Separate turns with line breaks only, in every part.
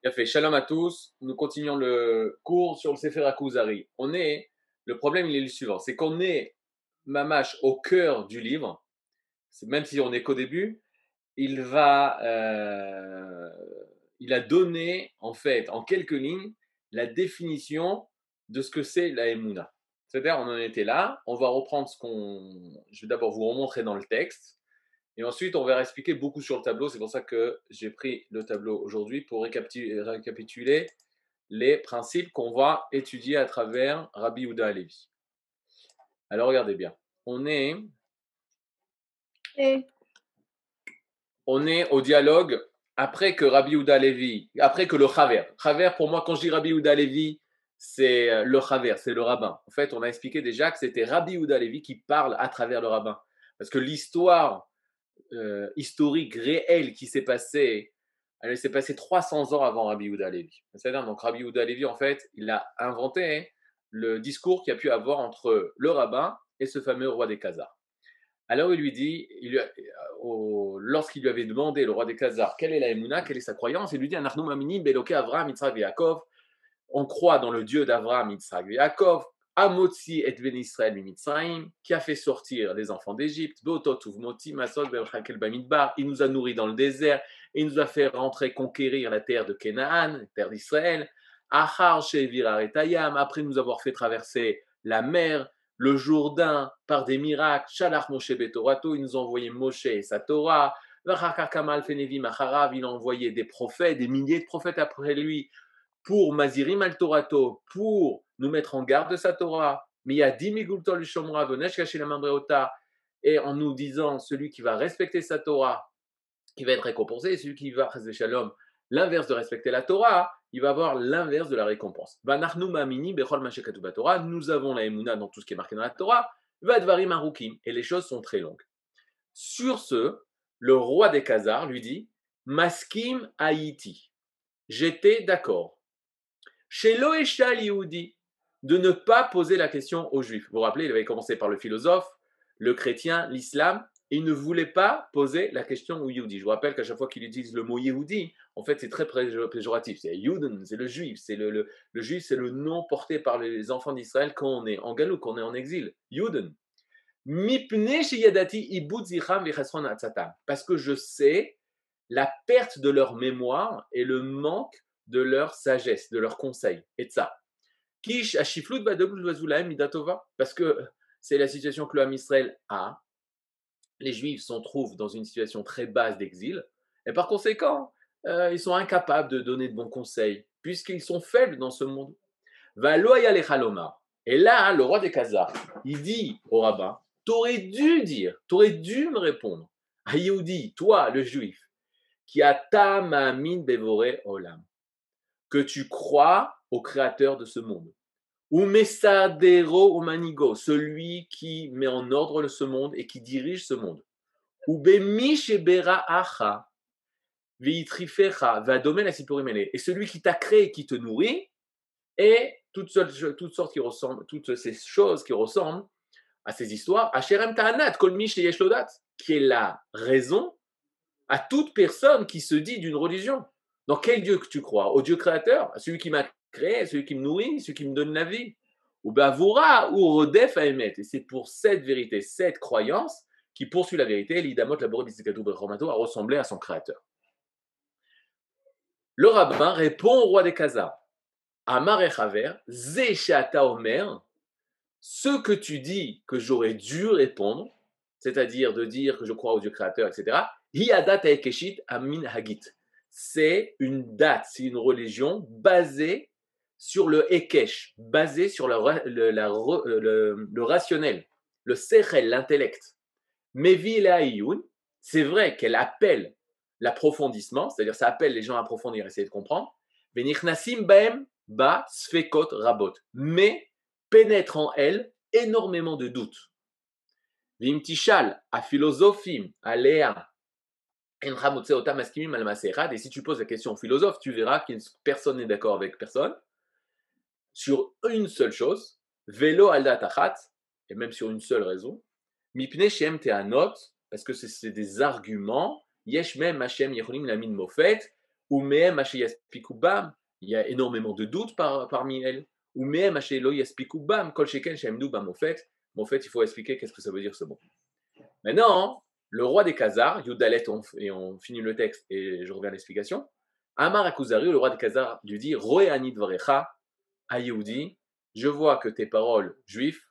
Bien fait. Shalom à tous. Nous continuons le cours sur le Sefer HaKuzari. Le problème, il est le suivant. C'est qu'on est, mamash, au cœur du livre. Même si on n'est qu'au début, il va, il a donné, en fait, en quelques lignes, la définition de ce que c'est la Emouna. C'est-à-dire, on en était là. On va reprendre je vais d'abord vous remontrer dans le texte. Et ensuite, on va expliquer beaucoup sur le tableau. C'est pour ça que j'ai pris le tableau aujourd'hui pour récapituler les principes qu'on va étudier à travers Rabbi Yehuda Halevi. Alors, regardez bien. On est au dialogue après que Rabbi Yehuda Halevi, après que le Chaver. Chaver, pour moi, quand je dis Rabbi Yehuda Halevi, c'est le Chaver, c'est le rabbin. En fait, on a expliqué déjà que c'était Rabbi Yehuda Halevi qui parle à travers le rabbin. Parce que l'histoire historique réelle qui s'est passée, elle s'est passée 300 ans avant Rabbi Yehuda Halevi. C'est-à-dire, donc Rabbi Yehuda Halevi, en fait, il a inventé le discours qu'il y a pu avoir entre le rabbin et ce fameux roi des Khazars. Alors il lui dit, lorsqu'il lui avait demandé, le roi des Khazars, quelle est la Emouna, quelle est sa croyance, il lui dit, Anachnu maminim beloke Avraham, Yitzhak et Yaakov, on croit dans le Dieu d'Avraham, Yitzhak et Yaakov, Amotzi et Ben Israël Mitzrayim, qui a fait sortir les enfants d'Égypte, Beotot Uvmoti, Masok, Bechakel Bamidbar, il nous a nourris dans le désert, et il nous a fait rentrer conquérir la terre de Canaan, la terre d'Israël, Achar Shevir Aretayam, après nous avoir fait traverser la mer, le Jourdain, par des miracles, Shalach Moshe Betorato, il nous a envoyé Moshe et sa Torah, Vachakar Kamal Fenevim Acharav, il a envoyé des prophètes, des milliers de prophètes après lui, pour Mazirim al Torato, pour nous mettre en garde de sa Torah, mais il y a 10 Migultol Shomra, Venesh Kashi la Mandreota, et en nous disant, celui qui va respecter sa Torah, qui va être récompensé, et celui qui va, Shalom, l'inverse de respecter la Torah, il va avoir l'inverse de la récompense. Nous avons la Emouna dans tout ce qui est marqué dans la Torah, Vadvarim Arukim, et les choses sont très longues. Sur ce, le roi des Khazars lui dit, Maskim Haïti, j'étais d'accord. Chez Loéchal Yehudi, de ne pas poser la question aux Juifs. Vous vous rappelez, il avait commencé par le philosophe, le chrétien, l'islam, et il ne voulait pas poser la question aux Yehudi. Je vous rappelle qu'à chaque fois qu'il utilise le mot Yehudi, en fait, c'est très péjoratif. C'est Yuden, c'est le juif. Le juif, c'est le nom porté par les enfants d'Israël quand on est en Galouk, quand on est en exil. Yuden. Parce que je sais la perte de leur mémoire et le manque de leur sagesse, de leur conseil. Et ça. Kish ashiflut midatova. Parce que c'est la situation que l'homme Israël a. Les Juifs se trouvent dans une situation très basse d'exil. Et par conséquent, ils sont incapables de donner de bons conseils, puisqu'ils sont faibles dans ce monde. Valoya le chalomar. Et là, le roi des Khazars, il dit au rabbin, t'aurais dû me répondre. À Yehudi, toi, le juif, qui a ta mamin bevoré olam, que tu crois au créateur de ce monde. Ou mesadero ou manigo, celui qui met en ordre ce monde et qui dirige ce monde. Ou bemish ebera acha, vitrifecha, va domer la siporimele. Et celui qui t'a créé et qui te nourrit, et toutes sortes qui ressemblent, toutes ces choses qui ressemblent à ces histoires, Asherem Ta'anat, Kolmish et Yeshlodat, qui est la raison à toute personne qui se dit d'une religion. Dans quel Dieu que tu crois? Au Dieu créateur, à celui qui m'a créé, à celui qui me nourrit, celui qui me donne la vie. Ou Bavura, ou Rodef Aemet. Et c'est pour cette vérité, cette croyance, qui poursuit la vérité, l'Idamot Labore Bisikatu Bechomato, a ressemblé à son créateur. Le rabbin répond au roi des Khazars. Amar Echaver, Zeshata Omer, ce que tu dis que j'aurais dû répondre, c'est-à-dire de dire que je crois au Dieu créateur, etc., Hiadat Ekeshit Amin Hagit. C'est une date, c'est une religion basée sur le Ekesh, basée sur le rationnel, le Sechel, l'intellect. Mevi Aïyoun, c'est vrai qu'elle appelle l'approfondissement, c'est-à-dire ça appelle les gens à approfondir, essayer de comprendre. Venichnasim Baem Ba Sfekot Rabot. Mais pénètre en elle énormément de doutes. Vimtishal, à philosophim, à Léa, et si tu poses la question au philosophe, tu verras que personne n'est d'accord avec personne sur une seule chose, velo alda tachat, et même sur une seule raison, mipne shem teanot, parce que c'est des arguments, yesh mem hashem yecholim lamin mofet, Ou mehem haché yaspiku bam, il y a énormément de doutes parmi elles. Ou mehem haché lo yaspiku bam, kol sheken shemdu bam mofet. Mofet, il faut expliquer qu'est-ce que ça veut dire ce mot. Maintenant, le roi des Khazars, Youdalet, et on finit le texte et je reviens à l'explication. Amar Akuzari, le roi des Khazars, lui dit Roéani dvarecha, à Yehudi, je vois que tes paroles juifs,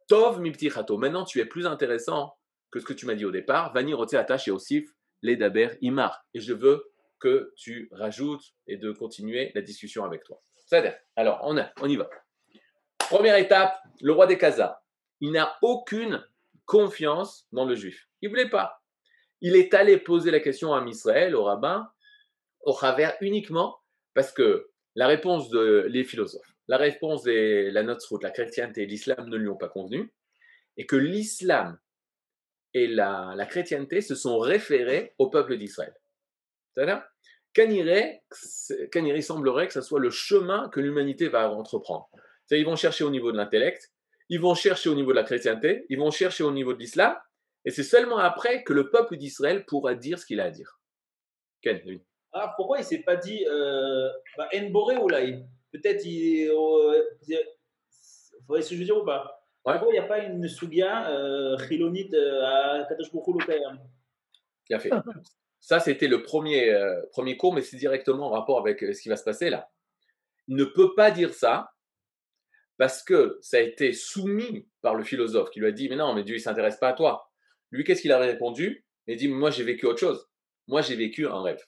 Tov mipti chato, maintenant tu es plus intéressant que ce que tu m'as dit au départ. Vani rote attache et osif, les daber imar. Et je veux que tu rajoutes et de continuer la discussion avec toi. C'est-à-dire, alors on y va. Première étape, le roi des Khazars. Il n'a aucune confiance dans le juif. Il ne voulait pas. Il est allé poser la question à Israël, au rabbin, au Chaver, uniquement parce que la réponse les philosophes, la réponse de la Notzrout, la chrétienté et l'islam ne lui ont pas convenu, et que l'islam et la chrétienté se sont référés au peuple d'Israël. C'est-à-dire, il semblerait que ce soit le chemin que l'humanité va entreprendre. C'est-à-dire, ils vont chercher au niveau de l'intellect, ils vont chercher au niveau de la chrétienté, ils vont chercher au niveau de l'islam, et c'est seulement après que le peuple d'Israël pourra dire ce qu'il a à dire. Ken, oui.
Ah, pourquoi il ne s'est pas dit Nboré ou Laï? Peut-être vous voyez ce que je veux dire ou pas?
Ouais.
Pourquoi il n'y a pas une Sugia Chilonite à Kadosh Baruch Hu Lokayam?
Bien fait. Ça, c'était le premier cours, mais c'est directement en rapport avec ce qui va se passer là. Il ne peut pas dire ça parce que ça a été soumis par le philosophe qui lui a dit « Mais non, mais Dieu, il ne s'intéresse pas à toi. » Lui, qu'est-ce qu'il a répondu? Il a dit « Moi, j'ai vécu autre chose. Moi, j'ai vécu un rêve. »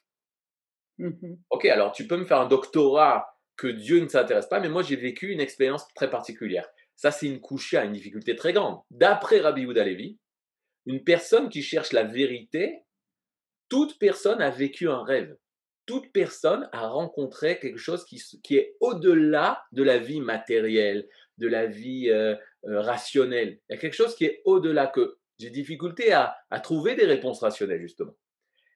Ok, alors tu peux me faire un doctorat que Dieu ne s'intéresse pas, mais moi, j'ai vécu une expérience très particulière. Ça, c'est une couchée, une difficulté très grande. D'après Rabbi Yehuda Levi, une personne qui cherche la vérité, toute personne a vécu un rêve. Toute personne a rencontré quelque chose qui est au-delà de la vie matérielle, de la vie rationnelle. Il y a quelque chose qui est au-delà que j'ai difficulté à trouver des réponses rationnelles, justement.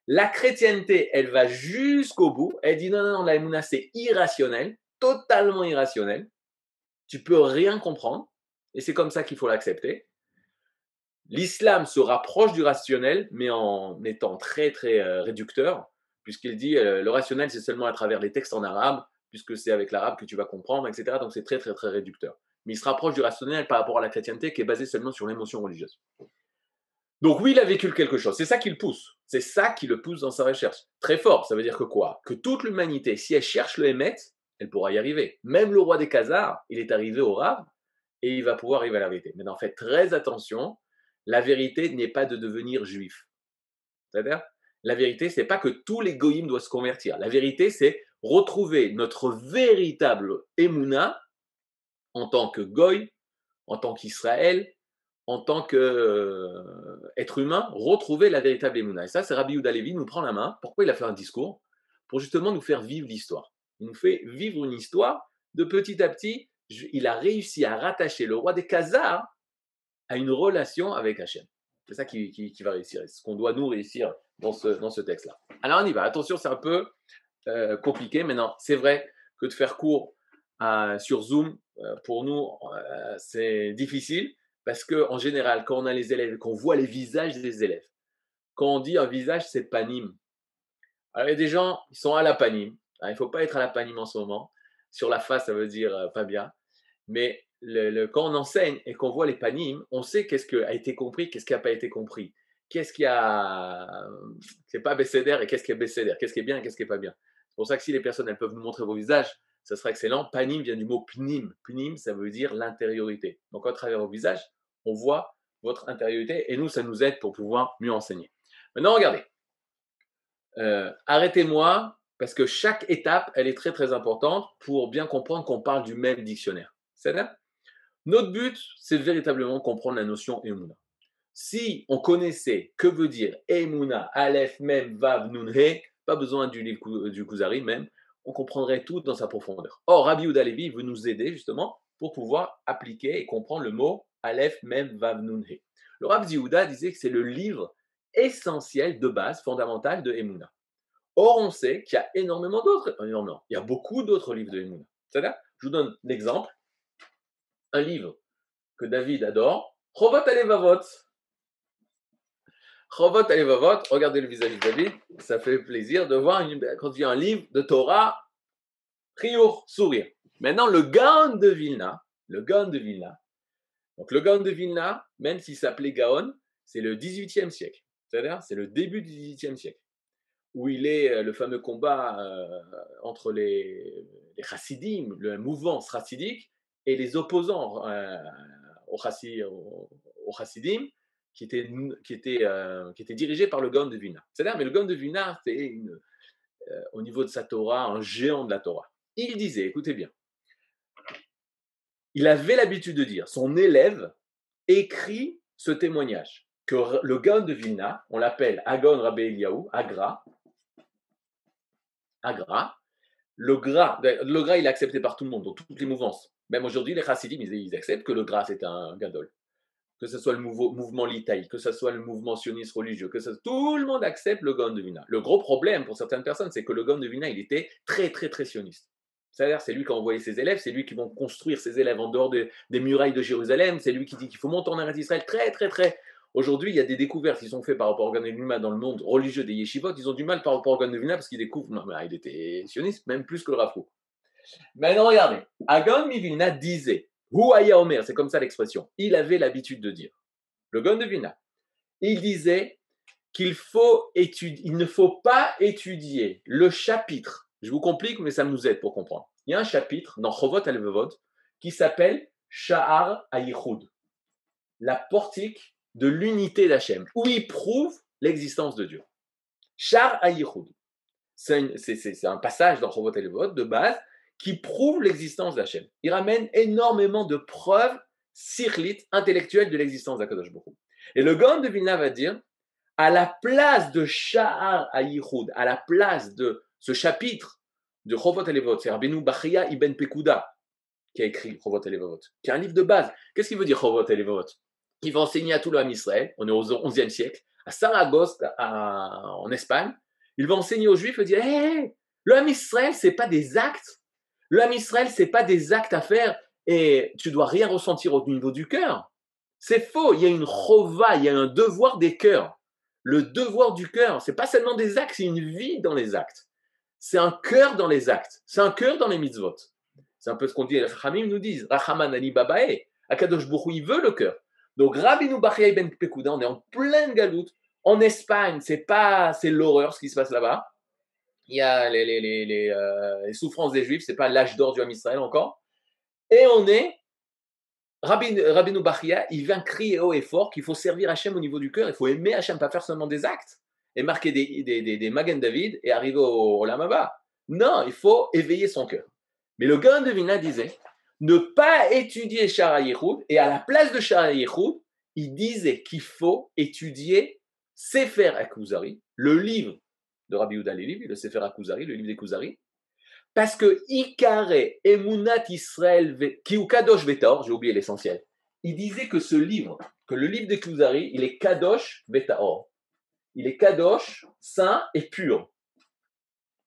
La chrétienté, elle va jusqu'au bout. Elle dit non, non, non, la Emouna, c'est irrationnel, totalement irrationnel. Tu peux rien comprendre. Et c'est comme ça qu'il faut l'accepter. L'islam se rapproche du rationnel, mais en étant très, très réducteur, puisqu'il dit le rationnel, c'est seulement à travers les textes en arabe, puisque c'est avec l'arabe que tu vas comprendre, etc. Donc c'est très, très, très réducteur. Mais il se rapproche du rationnel par rapport à la chrétienté qui est basée seulement sur l'émotion religieuse. Donc oui, il a vécu quelque chose. C'est ça qui le pousse. C'est ça qui le pousse dans sa recherche. Très fort. Ça veut dire que quoi? Que toute l'humanité, si elle cherche le Hémet, elle pourra y arriver. Même le roi des Khazars, il est arrivé au Rav et il va pouvoir arriver à la vérité. Maintenant, faites très attention. La vérité n'est pas de devenir juif. C'est-à-dire, la vérité, c'est pas que tous les goïms doivent se convertir. La vérité, c'est retrouver notre véritable émouna en tant que goï, en tant qu'Israël, en tant qu'être humain, retrouver la véritable émouna. Et ça, c'est Rabbi Yehuda Levi nous prend la main. Pourquoi il a fait un discours? Pour justement nous faire vivre l'histoire. Il nous fait vivre une histoire. De petit à petit, il a réussi à rattacher le roi des Khazars à une relation avec Hachem. C'est ça qui va réussir. C'est ce qu'on doit nous réussir dans ce texte-là. Alors on y va. Attention, c'est un peu compliqué. Maintenant, c'est vrai que de faire cours sur Zoom, pour nous, c'est difficile parce qu'en général, quand on a les élèves et qu'on voit les visages des élèves, quand on dit un visage, c'est panim. Alors il y a des gens, ils sont à la panim. Alors, il ne faut pas être à la panim en ce moment. Sur la face, ça veut dire pas bien. Mais quand on enseigne et qu'on voit les panimes, on sait qu'est-ce qui a été compris, qu'est-ce qui n'a pas été compris. Qu'est-ce qui a. C'est pas bécédaire et qu'est-ce qui est bécédaire. Qu'est-ce qui est bien et qu'est-ce qui n'est pas bien. C'est pour ça que si les personnes elles peuvent nous montrer vos visages, ça serait excellent. Panim vient du mot pnim. Pnim, ça veut dire l'intériorité. Donc à travers vos visages, on voit votre intériorité et nous, ça nous aide pour pouvoir mieux enseigner. Maintenant, regardez. Arrêtez-moi parce que chaque étape, elle est très très importante pour bien comprendre qu'on parle du même dictionnaire. C'est-à-dire, notre but, c'est véritablement comprendre la notion Emouna. Si on connaissait que veut dire Emouna, Aleph, Mem, Vav, Nun, He, pas besoin du livre du Kuzari même, on comprendrait tout dans sa profondeur. Or, Rabbi Yehuda Levi veut nous aider justement pour pouvoir appliquer et comprendre le mot Aleph, Mem, Vav, Nun, He. Le Rabbi Yehuda disait que c'est le livre essentiel de base, fondamental de Emouna. Or, on sait qu'il y a énormément d'autres, il y a beaucoup d'autres livres de Emouna. C'est-à-dire, je vous donne l'exemple, un livre que David adore, Chovat Alevavot. Chovot Alevavot, regardez le visage de David, ça fait plaisir de voir quand il y a un livre de Torah, Chiyur, sourire. Maintenant, le Gaon de Vilna, donc le Gaon de Vilna, même s'il s'appelait Gaon, c'est le 18e siècle, c'est-à-dire c'est le début du 18e siècle, où il est le fameux combat entre les chassidim, le mouvement chassidique, et les opposants aux chassidim, qui étaient dirigés par le Gaon de Vilna. C'est-à-dire, mais le Gaon de Vilna, c'est au niveau de sa Torah, un géant de la Torah. Il disait, écoutez bien, il avait l'habitude de dire, son élève écrit ce témoignage, que le Gaon de Vilna, on l'appelle Agon Rabbi Eliyahu, Agra, le gras, il est accepté par tout le monde, dans toutes les mouvances. Même aujourd'hui, les chassidim, ils acceptent que le gras, c'est un gadol. Que ce soit le mouvement litaï, que ce soit le mouvement sioniste religieux, tout le monde accepte le Gaon de Vilna. Le gros problème pour certaines personnes, c'est que le Gaon de Vilna, il était très, très, très sioniste. C'est-à-dire, c'est lui qui a envoyé ses élèves, c'est lui qui va construire ses élèves en dehors des murailles de Jérusalem, c'est lui qui dit qu'il faut monter en Eretz Israël très, très, très. Aujourd'hui, il y a des découvertes qui sont faites par rapport au Gaon de Vilna dans le monde religieux des yeshivot. Ils ont du mal par rapport au Gaon de Vilna parce qu'ils découvrent, non, mais il était sioniste, même plus que le Rav Kook. Maintenant, regardez, Agon mi Vilna disait, Huaya Omer, c'est comme ça l'expression, il avait l'habitude de dire, le Gaon de Vilna, il disait il ne faut pas étudier le chapitre, je vous complique, mais ça nous aide pour comprendre. Il y a un chapitre dans Chovot Alevavot qui s'appelle Sha'ar HaYichud, la portique de l'unité d'Hachem, où il prouve l'existence de Dieu. Sha'ar HaYichud, c'est un passage dans Chovot Alevavot de base qui prouve l'existence d'Hachem. Il ramène énormément de preuves sikhlites, intellectuelles de l'existence d'Akadosh Baruch Hu. Et le Gaon de Vilna va dire, à la place de Sha'ar HaYichud, à la place de ce chapitre de Chovot Alevavot, c'est Rabbeinu Bachia Ibn Pekuda qui a écrit Chovot Alevavot, qui est un livre de base. Qu'est-ce qu'il veut dire Chovot Alevavot? Il va enseigner à tout le Ham Israël, on est au XIe siècle, à Saragosse, en Espagne. Il va enseigner aux Juifs et dire hey, le Ham Israël, c'est pas des actes. Le Ham Israël, c'est pas des actes à faire et tu dois rien ressentir au niveau du cœur. C'est faux. Il y a une chova, il y a un devoir des cœurs. Le devoir du cœur, c'est pas seulement des actes, c'est une vie dans les actes. C'est un cœur dans les actes. C'est un cœur dans les mitzvot. C'est un peu ce qu'on dit, les Chachamim nous disent. Rachaman ani babae. Akadosh Baruch Hu, il veut le cœur. Donc Rabbeinu Bachya ben Pekuda, on est en pleine galoute. En Espagne, c'est l'horreur ce qui se passe là-bas. Il y a les souffrances des Juifs, c'est pas l'âge d'or du Ham Israël encore. Et on est Rabbeinu Bachya, il vient crier haut et fort qu'il faut servir Hachem au niveau du cœur, il faut aimer Hachem, pas faire seulement des actes et marquer des Magen David et arriver au Olam Haba. Non, il faut éveiller son cœur. Mais le Gaon de Vilna disait ne pas étudier Sha'ar HaYichud, et à la place de Sha'ar HaYichud, il disait qu'il faut étudier Sefer HaKuzari, le livre de Rabbi Yehuda Halevi, le Sefer HaKuzari, le livre des Kuzari, parce que Ikare Emunat Israël Kiu Kadosh Vetaor, j'ai oublié l'essentiel, il disait que ce livre, que le livre des Kuzari, il est Kadosh Vetaor. Il est Kadosh, saint et pur.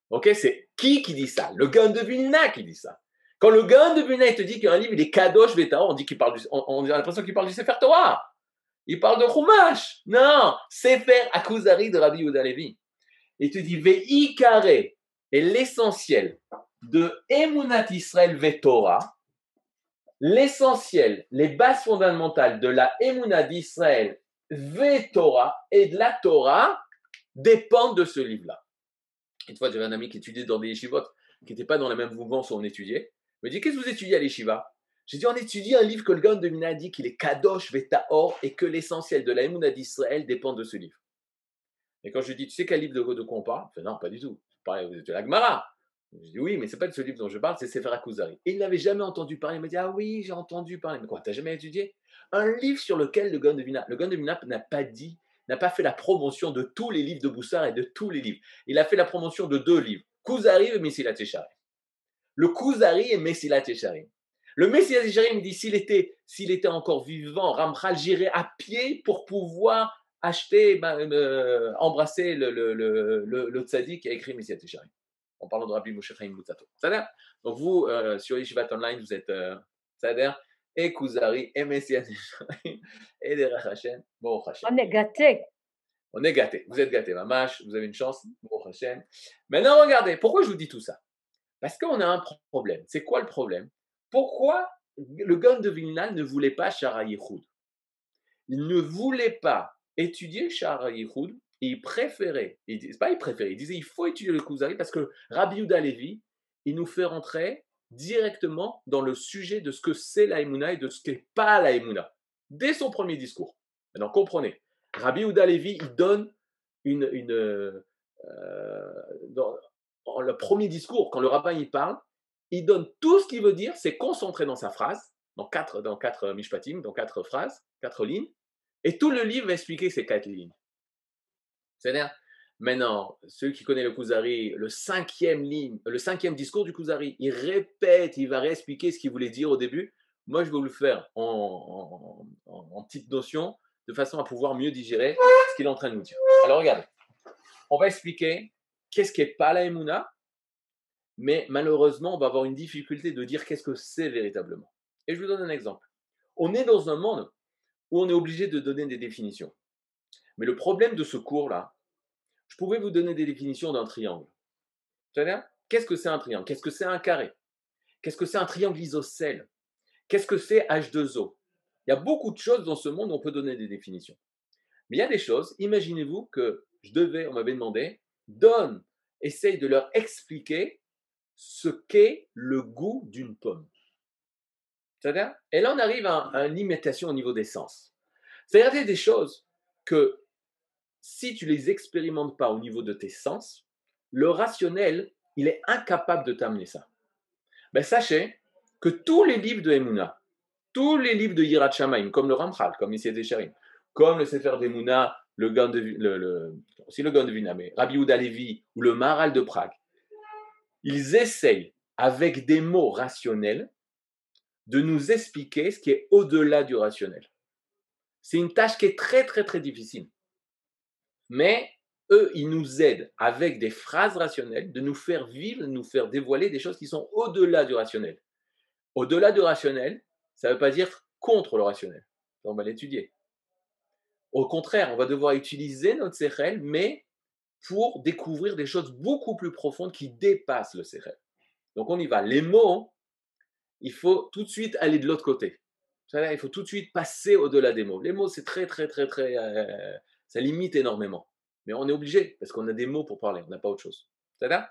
Ok, c'est qui dit ça? Le Gaon de Vilna qui dit ça. Quand le Gaon de Vilna te dit qu'un livre il est Kadosh Vetaor, on a l'impression qu'il parle du Sefer Torah. Il parle de Chumash. Non, Sefer Akuzari de Rabbi Yehuda Halevi. Il te dit Veikare est l'essentiel de Emunat Israël Vetorah, l'essentiel, les bases fondamentales de la Emunat d'Israël Vetorah et de la Torah dépendent de ce livre-là. Une fois, j'avais un ami qui étudiait dans des yeshivot, qui n'était pas dans la même mouvance où on étudiait. Il me dit, qu'est-ce que vous étudiez à l'yeshiva? J'ai dit, on étudie un livre que le Gaon de Vilna dit qu'il est Kadosh Vetaor et que l'essentiel de la Emunat d'Israël dépend de ce livre. Et quand je lui dis, tu sais quel livre de quoi on parle? Il fait, non, pas du tout. Je parlais de la Gemara. Je dis, oui, mais ce n'est pas de ce livre dont je parle, c'est Sefer HaKuzari. Et il n'avait jamais entendu parler. Il m'a dit, ah oui, j'ai entendu parler. Mais quoi, tu n'as jamais étudié? Un livre sur lequel le Gaon de Vilna n'a pas fait la promotion de tous les livres de Boussard et de tous les livres. Il a fait la promotion de 2 livres, Kuzari et Mesilat Yesharim. Le Kuzari et Mesilat Yesharim. Le Mesilat Yesharim, il dit, s'il était encore vivant, Ramchal j'irait à pied pour pouvoir acheter, embrasser le tzaddik qui a écrit Mesilat Yesharim. En parlant de Rabbi Moshe Chaim Lutzato. Donc vous, sur Yeshivat Online, vous êtes et Kuzari, et Mesilat Yesharim, et Derech Hashem, Baruch Hashem.
On est gâtés.
On est gâtés. Vous êtes gâtés, mamash, vous avez une chance. Bon, Hachem. Maintenant, regardez, pourquoi je vous dis tout ça? Parce qu'on a un problème. C'est quoi le problème? Pourquoi le Gaon de Vilna ne voulait pas Shara Yichud? Il ne voulait pas étudier Shara Yichud et il préférait, c'est pas il préférait, il disait il faut étudier le Kuzari parce que Rabbi Yehuda Levi, il nous fait rentrer directement dans le sujet de ce que c'est la Emouna et de ce qu'est pas la Emouna, dès son premier discours. Maintenant, comprenez, Rabbi Yehuda Levi, il donne dans le premier discours, quand le rabbin il parle, il donne tout ce qu'il veut dire, c'est concentré dans sa phrase, dans quatre mishpatim, dans quatre phrases, quatre lignes, et tout le livre va expliquer ces quatre lignes. C'est-à-dire, maintenant, ceux qui connaissent le Kuzari, le cinquième discours du Kuzari, il répète, il va réexpliquer ce qu'il voulait dire au début. Moi, je vais vous le faire en petite notion, de façon à pouvoir mieux digérer ce qu'il est en train de nous dire. Alors, regardez, on va expliquer qu'est-ce qui n'est pas la Emouna, mais malheureusement, on va avoir une difficulté de dire qu'est-ce que c'est véritablement. Et je vous donne un exemple. On est dans un monde où on est obligé de donner des définitions. Mais le problème de ce cours-là, je pouvais vous donner des définitions d'un triangle. C'est-à-dire, qu'est-ce que c'est un triangle? Qu'est-ce que c'est un carré? Qu'est-ce que c'est un triangle isocèle? Qu'est-ce que c'est H2O? Il y a beaucoup de choses dans ce monde où on peut donner des définitions. Mais il y a des choses, imaginez-vous que on m'avait demandé, essaye de leur expliquer ce qu'est le goût d'une pomme. C'est-à-dire, et là on arrive à une limitation au niveau des sens. C'est-à-dire, il y a des choses que si tu les expérimentes pas au niveau de tes sens, le rationnel, il est incapable de t'amener ça. Ben, sachez que tous les livres de Emouna, tous les livres de Yirat Shamayim, comme le Ramchal, comme Yisraël Desharim, comme le Sefer d'Emouna, aussi le Gaon de Vilna, mais Rabbi Yehuda Levi ou le Maharal de Prague, ils essayent, avec des mots rationnels, de nous expliquer ce qui est au-delà du rationnel. C'est une tâche qui est très, très, très difficile. Mais eux, ils nous aident avec des phrases rationnelles de nous faire vivre, de nous faire dévoiler des choses qui sont au-delà du rationnel. Au-delà du rationnel, ça ne veut pas dire contre le rationnel. On va l'étudier. Au contraire, on va devoir utiliser notre sechel, mais pour découvrir des choses beaucoup plus profondes qui dépassent le sechel. Donc on y va. Les mots, il faut tout de suite aller de l'autre côté. Il faut tout de suite passer au-delà des mots. Les mots, c'est très, très, très, très... ça limite énormément. Mais on est obligé, parce qu'on a des mots pour parler, on n'a pas autre chose. C'est-à-dire,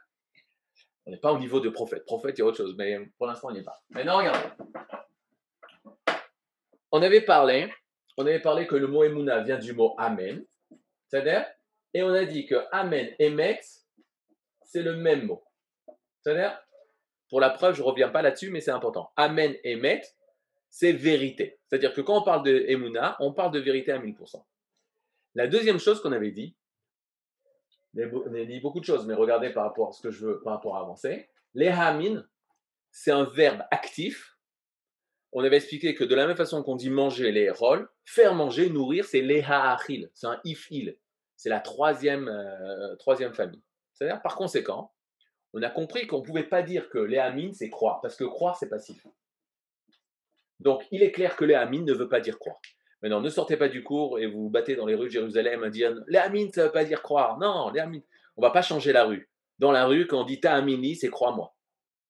on n'est pas au niveau de prophète. Prophète, il y a autre chose, mais pour l'instant, on n'y est pas. Maintenant, regardez. On avait parlé que le mot Emouna vient du mot Amen. C'est-à-dire, et on a dit que Amen et Metz, c'est le même mot. C'est-à-dire, pour la preuve, je ne reviens pas là-dessus, mais c'est important. Amen et Metz, c'est vérité. C'est-à-dire que quand on parle de Emouna, on parle de vérité à 1000%. La deuxième chose qu'on avait dit, on a dit beaucoup de choses, mais regardez par rapport à ce que je veux, par rapport à avancer. Les hamin, c'est un verbe actif. On avait expliqué que de la même façon qu'on dit manger, les rôles, faire manger, nourrir, c'est les ha'achil, c'est un if-il. C'est la troisième famille. C'est-à-dire, par conséquent, on a compris qu'on ne pouvait pas dire que les hamin, c'est croire, parce que croire, c'est passif. Donc, il est clair que les hamin ne veut pas dire croire. Maintenant, ne sortez pas du cours et vous vous battez dans les rues de Jérusalem à dire les hamin, ça ne veut pas dire croire. Non, les hamin, on ne va pas changer la rue. Dans la rue, quand on dit ta'amini, c'est crois-moi.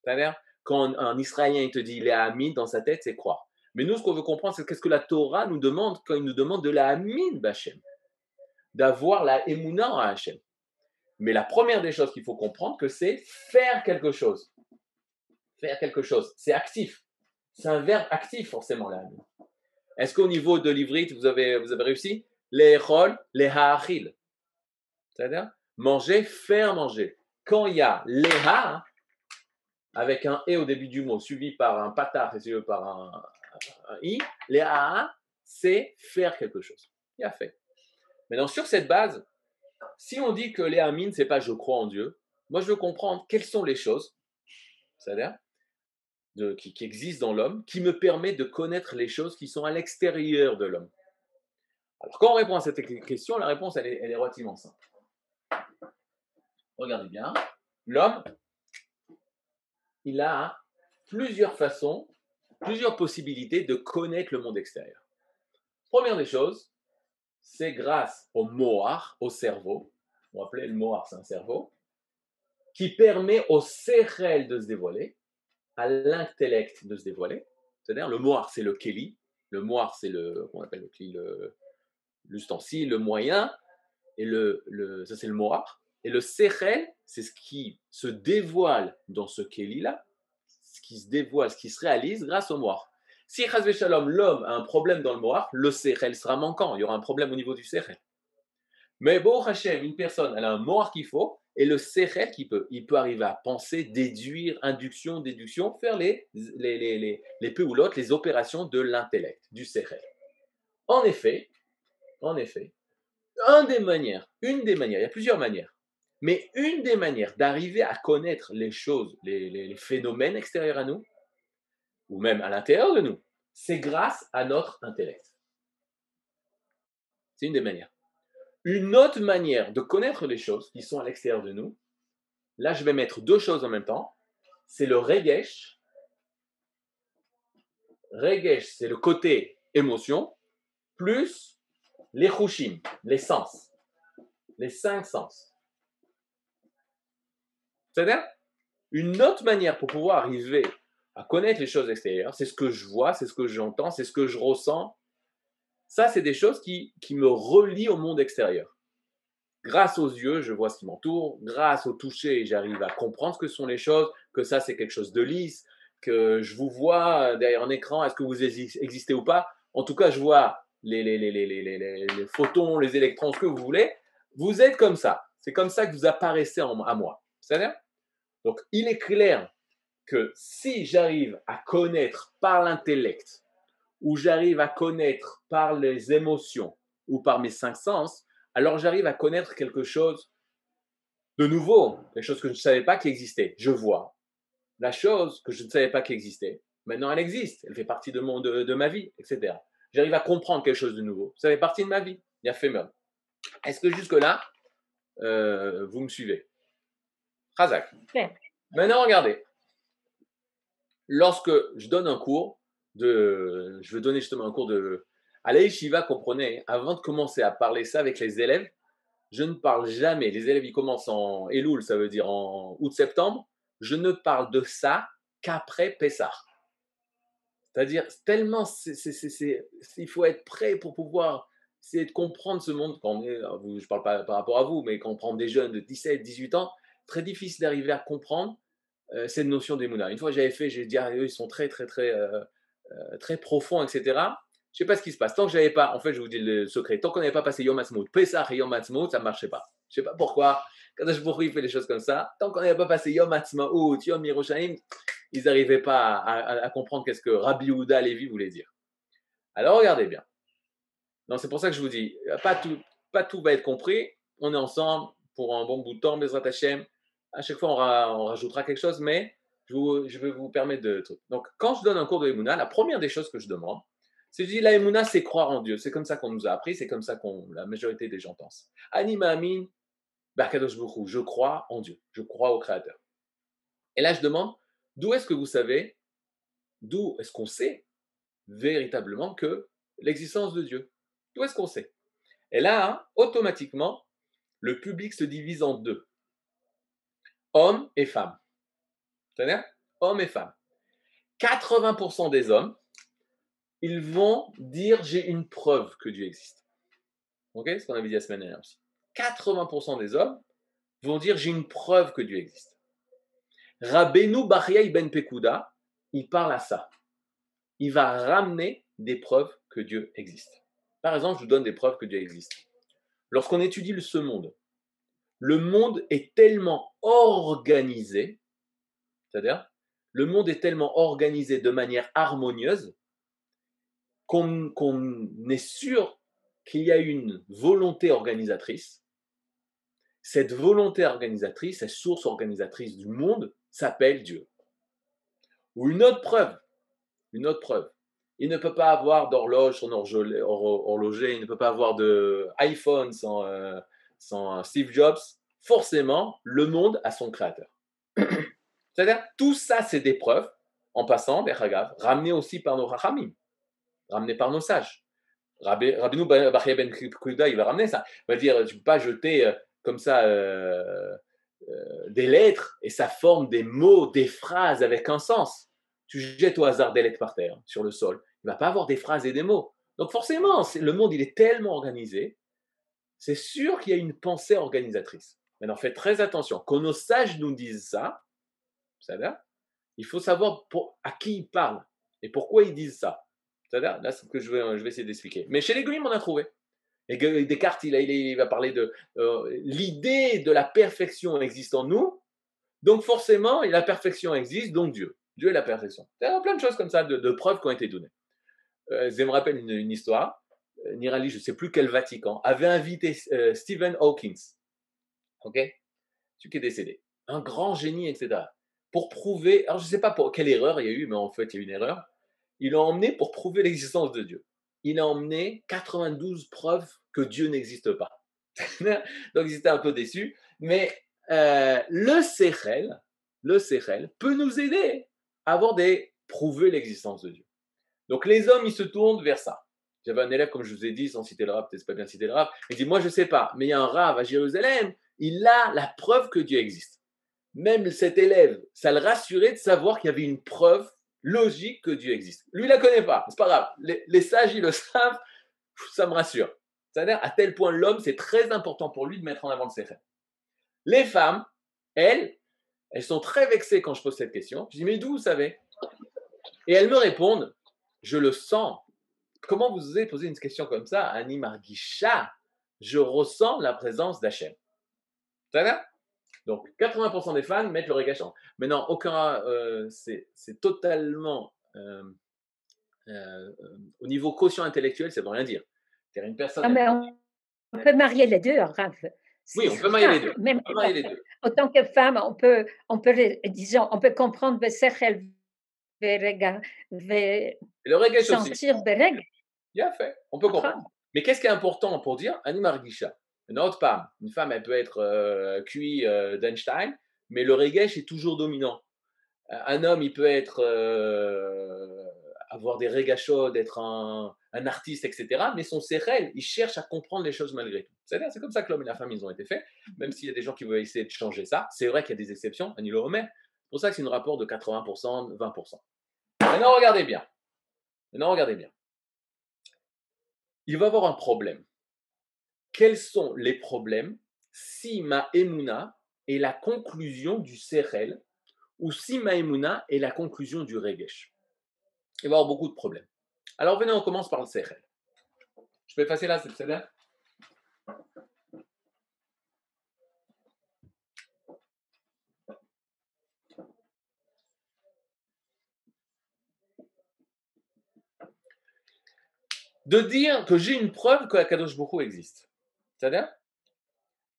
C'est-à-dire, quand un Israélien il te dit les hamin, dans sa tête, c'est croire. Mais nous, ce qu'on veut comprendre, c'est qu'est-ce que la Torah nous demande quand il nous demande de la hamin b'Hashem, d'avoir la émouna en Hachem. Mais la première des choses qu'il faut comprendre, que c'est faire quelque chose. Faire quelque chose, c'est actif. C'est un verbe actif, forcément, la hamin. Est-ce qu'au niveau de l'ivrite, vous avez réussi? Les rôles, les ha'achil. C'est-à-dire manger, faire manger. Quand il y a les ha, avec un et au début du mot, suivi par un patar et suivi par un i, les ha, c'est faire quelque chose. Il a fait. Maintenant, sur cette base, si on dit que les hamin, c'est pas je crois en Dieu, moi je veux comprendre quelles sont les choses, c'est-à-dire qui existent dans l'homme, qui me permettent de connaître les choses qui sont à l'extérieur de l'homme. Alors, quand on répond à cette question, la réponse, elle est relativement simple. Regardez bien. L'homme, il a plusieurs façons, plusieurs possibilités de connaître le monde extérieur. Première des choses, c'est grâce au mohar, au cerveau, on va appeler le mohar, c'est un cerveau, qui permet au sechel de se dévoiler, à l'intellect de se dévoiler. C'est-à-dire, le mohar, c'est le keli, le mohar, c'est on appelle le keli, l'ustensile, le moyen, et ça c'est le mohar. Et le sechel, c'est ce qui se dévoile dans ce keli-là, ce qui se dévoile, ce qui se réalise grâce au mohar. Si chas shalom, l'homme a un problème dans le mohar, le sechel sera manquant, il y aura un problème au niveau du sechel. Mais bon, Hachem, une personne, elle a un mohar qu'il faut, et le sechel il peut arriver à penser, déduire, induction, déduction, faire les péoulotes, les opérations de l'intellect, du sechel. En effet, une des manières, il y a plusieurs manières, mais une des manières d'arriver à connaître les choses, les phénomènes extérieurs à nous, ou même à l'intérieur de nous, c'est grâce à notre intellect. C'est une des manières. Une autre manière de connaître les choses qui sont à l'extérieur de nous, là je vais mettre deux choses en même temps, c'est le regesh. Regesh, c'est le côté émotion, plus les chushim, les sens, les cinq sens. C'est-à-dire, une autre manière pour pouvoir arriver à connaître les choses extérieures, c'est ce que je vois, c'est ce que j'entends, c'est ce que je ressens. Ça, c'est des choses qui me relient au monde extérieur. Grâce aux yeux, je vois ce qui m'entoure. Grâce au toucher, j'arrive à comprendre ce que sont les choses, que ça, c'est quelque chose de lisse, que je vous vois derrière un écran, est-ce que vous existez ou pas. En tout cas, je vois les photons, les électrons, ce que vous voulez. Vous êtes comme ça. C'est comme ça que vous apparaissez à moi. C'est-à-dire, donc, il est clair que si j'arrive à connaître par l'intellect, ou j'arrive à connaître par les émotions, ou par mes cinq sens, alors j'arrive à connaître quelque chose de nouveau, quelque chose que je ne savais pas qui existait. Je vois la chose que je ne savais pas qui existait. Maintenant, elle existe. Elle fait partie de ma vie, etc. J'arrive à comprendre quelque chose de nouveau. Ça fait partie de ma vie. Il y a fait même. Est-ce que jusque-là, vous me suivez? Razak. Maintenant, regardez. Lorsque je donne un cours je veux donner justement un cours à la yeshiva, comprenez, avant de commencer à parler ça avec les élèves, je ne parle jamais. Les élèves, ils commencent en Elul, ça veut dire en août-septembre. Je ne parle de ça qu'après Pessah. C'est-à-dire, tellement, il faut être prêt pour pouvoir essayer de comprendre ce monde. Je ne parle pas par rapport à vous, mais quand on prend des jeunes de 17, 18 ans, très difficile d'arriver à comprendre cette notion d'Emouna. Une fois, j'ai dit, eux, ils sont très, très, très, très profonds, etc. Je sais pas ce qui se passe. Tant que j'avais pas, en fait, je vous dis le secret, tant qu'on n'avait pas passé Yom Ha'atzmaut, Pesach et Yom Ha'atzmaut, ça ne marchait pas. Je sais pas pourquoi. Kadosh Baruch Hu, il fait les choses comme ça. Tant qu'on n'avait pas passé Yom Ha'atzmaut, Yom Yerushalayim, ils n'arrivaient pas à comprendre qu'est-ce que Rabbi Yehuda Levi voulait dire. Alors regardez bien. Non, c'est pour ça que je vous dis, pas tout va être compris. On est ensemble pour un bon bout de temps, Bezrat Hashem. À chaque fois, on rajoutera quelque chose, mais je vais vous permettre de trucs. Donc, quand je donne un cours de Emouna, la première des choses que je demande, c'est que je dis la Emouna, c'est croire en Dieu. C'est comme ça qu'on nous a appris, c'est comme ça qu'on la majorité des gens pensent. Anima Amin, Barkadosh Baruch Hu, je crois en Dieu, je crois au Créateur. Et là, je demande, d'où est-ce que vous savez, d'où est-ce qu'on sait véritablement que l'existence de Dieu? D'où est-ce qu'on sait? Et là, hein, automatiquement, le public se divise en deux. Hommes et femmes. C'est-à-dire hommes et femmes. 80% des hommes, ils vont dire j'ai une preuve que Dieu existe. Ok, ce qu'on avait dit la semaine dernière aussi. 80% des hommes vont dire j'ai une preuve que Dieu existe. Rabbeinu Bachya ibn Pekuda, il parle à ça. Il va ramener des preuves que Dieu existe. Par exemple, je vous donne des preuves que Dieu existe. Lorsqu'on étudie ce monde, le monde est tellement organisé, c'est-à-dire, le monde est tellement organisé de manière harmonieuse qu'on est sûr qu'il y a une volonté organisatrice. Cette volonté organisatrice, cette source organisatrice du monde, s'appelle Dieu. Ou une autre preuve. Il ne peut pas avoir d'horloge sans horloger, il ne peut pas avoir d'iPhone sans Steve Jobs. Forcément, le monde a son créateur. C'est-à-dire, tout ça, c'est des preuves, en passant, ramenées aussi par nos rachamim, ramenées par nos sages. Rabbeinu Bachya ben Kuda, il va ramener ça. Il va dire, tu ne peux pas jeter comme ça des lettres et ça forme des mots, des phrases avec un sens. Tu jettes au hasard des lettres par terre, sur le sol. Il ne va pas avoir des phrases et des mots. Donc forcément, le monde, il est tellement organisé, c'est sûr qu'il y a une pensée organisatrice. Maintenant, faites très attention. Quand nos sages nous disent ça, il faut savoir à qui ils parlent et pourquoi ils disent ça. C'est-à-dire, là, c'est ce que je vais essayer d'expliquer. Mais chez les Goïms, on a trouvé. Et Descartes, il va parler de l'idée de la perfection existe en nous, donc forcément, la perfection existe, donc Dieu. Dieu est la perfection. Il y a plein de choses comme ça, de preuves qui ont été données. Je me rappelle une histoire. Nirali, je ne sais plus quel Vatican, avait invité Stephen Hawking, ok, celui qui est décédé, un grand génie, etc., pour prouver, alors je ne sais pas pour quelle erreur il y a eu, mais en fait, il y a eu une erreur. Il l'a emmené pour prouver l'existence de Dieu. Il a emmené 92 preuves que Dieu n'existe pas. Donc, ils étaient un peu déçus. Mais le Sechel peut nous aider à prouver l'existence de Dieu. Donc, les hommes, ils se tournent vers ça. J'avais un élève, comme je vous ai dit, sans citer le Rav, peut-être pas bien citer le Rav, il dit, moi, je ne sais pas, mais il y a un Rav à Jérusalem, il a la preuve que Dieu existe. Même cet élève, ça le rassurait de savoir qu'il y avait une preuve logique que Dieu existe. Lui, il ne la connaît pas, c'est pas grave. Les sages, ils le savent, ça me rassure. C'est-à-dire, à tel point, l'homme, c'est très important pour lui de mettre en avant le Sechel. Les femmes, elles sont très vexées quand je pose cette question. Je dis, mais d'où vous savez? Et elles me répondent, je le sens. Comment vous osez poser une question comme ça? Ani Margisha, je ressens la présence d'Hachem. C'est-à-dire? Donc, 80% des fans mettent le régachant. Maintenant, c'est totalement au niveau quotient intellectuel, ça ne veut rien dire. C'est-à-dire une personne.
Ah, mais on peut marier les deux, Rav.
Oui, on peut marier les deux.
Même en tant que femme, on peut comprendre le sechel,
le regesh aussi.
Sentir bereg.
Bien fait, on peut comprendre. Mais qu'est-ce qui est important pour dire Animar Gisha? Une autre femme, elle peut être QI d'Einstein, mais le regesh est toujours dominant. Un homme, il peut être avoir des regachos, d'être un artiste, etc. Mais son sechel, il cherche à comprendre les choses malgré tout. C'est-à-dire, c'est comme ça que l'homme et la femme, ils ont été faits, même s'il y a des gens qui veulent essayer de changer ça. C'est vrai qu'il y a des exceptions, Annie le remet. C'est pour ça que c'est un rapport de 80%, 20%. Maintenant, regardez bien. Il va y avoir un problème. Quels sont les problèmes si ma emuna est la conclusion du sechel ou si ma emuna est la conclusion du regesh? Il va y avoir beaucoup de problèmes. Alors venez, on commence par le sechel. Je peux effacer là, c'est bien? De dire que j'ai une preuve que la Kadosh Baruch Hu existe. C'est-à-dire,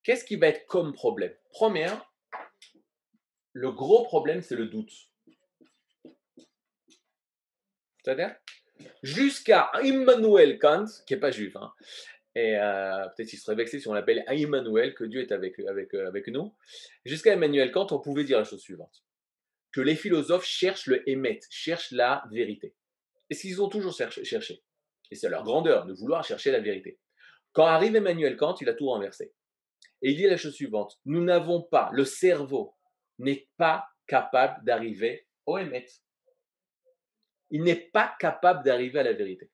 qu'est-ce qui va être comme problème? Première, le gros problème, c'est le doute. C'est-à-dire, jusqu'à Immanuel Kant, qui n'est pas juif, hein, et peut-être qu'il serait vexé si on l'appelle Immanuel, que Dieu est avec nous, jusqu'à Emmanuel Kant, on pouvait dire la chose suivante, que les philosophes cherchent le émet, cherchent la vérité. Et ce qu'ils ont toujours cherché. Et c'est leur grandeur de vouloir chercher la vérité. Quand arrive Emmanuel Kant, il a tout renversé. Et il dit la chose suivante, nous n'avons pas, le cerveau n'est pas capable d'arriver au émet. Il n'est pas capable d'arriver à la vérité.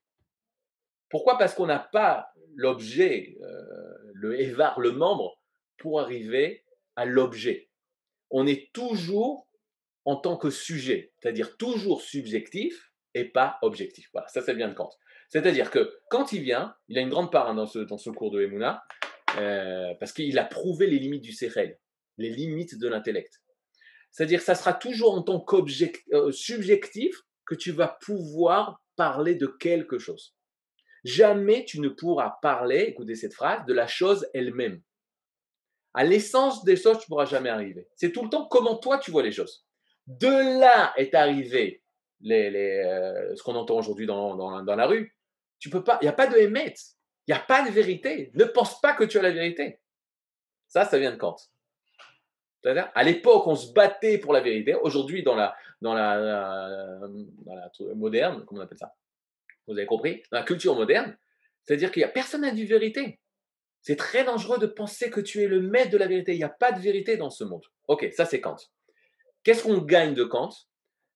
Pourquoi? Parce qu'on n'a pas l'objet, le évar, le membre, pour arriver à l'objet. On est toujours en tant que sujet, c'est-à-dire toujours subjectif et pas objectif. Voilà, ça c'est bien de Kant. C'est-à-dire que quand il vient, il a une grande part dans ce cours de Emouna, parce qu'il a prouvé les limites du sechel, les limites de l'intellect. C'est-à-dire que ça sera toujours en tant subjectif que tu vas pouvoir parler de quelque chose. Jamais tu ne pourras parler, écoutez cette phrase, de la chose elle-même. À l'essence des choses, tu ne pourras jamais arriver. C'est tout le temps comment toi tu vois les choses. De là est arrivé ce qu'on entend aujourd'hui dans la rue. Tu peux pas, il n'y a pas de émet, il n'y a pas de vérité. Ne pense pas que tu as la vérité. Ça vient de Kant. C'est-à-dire, à l'époque, on se battait pour la vérité. Aujourd'hui, dans la moderne, comment on appelle ça? Vous avez compris? Dans la culture moderne, C'est-à-dire qu'il n'y a personne n'a dit vérité. C'est très dangereux de penser que tu es le maître de la vérité. Il n'y a pas de vérité dans ce monde. Ok, ça c'est Kant. Qu'est-ce qu'on gagne de Kant?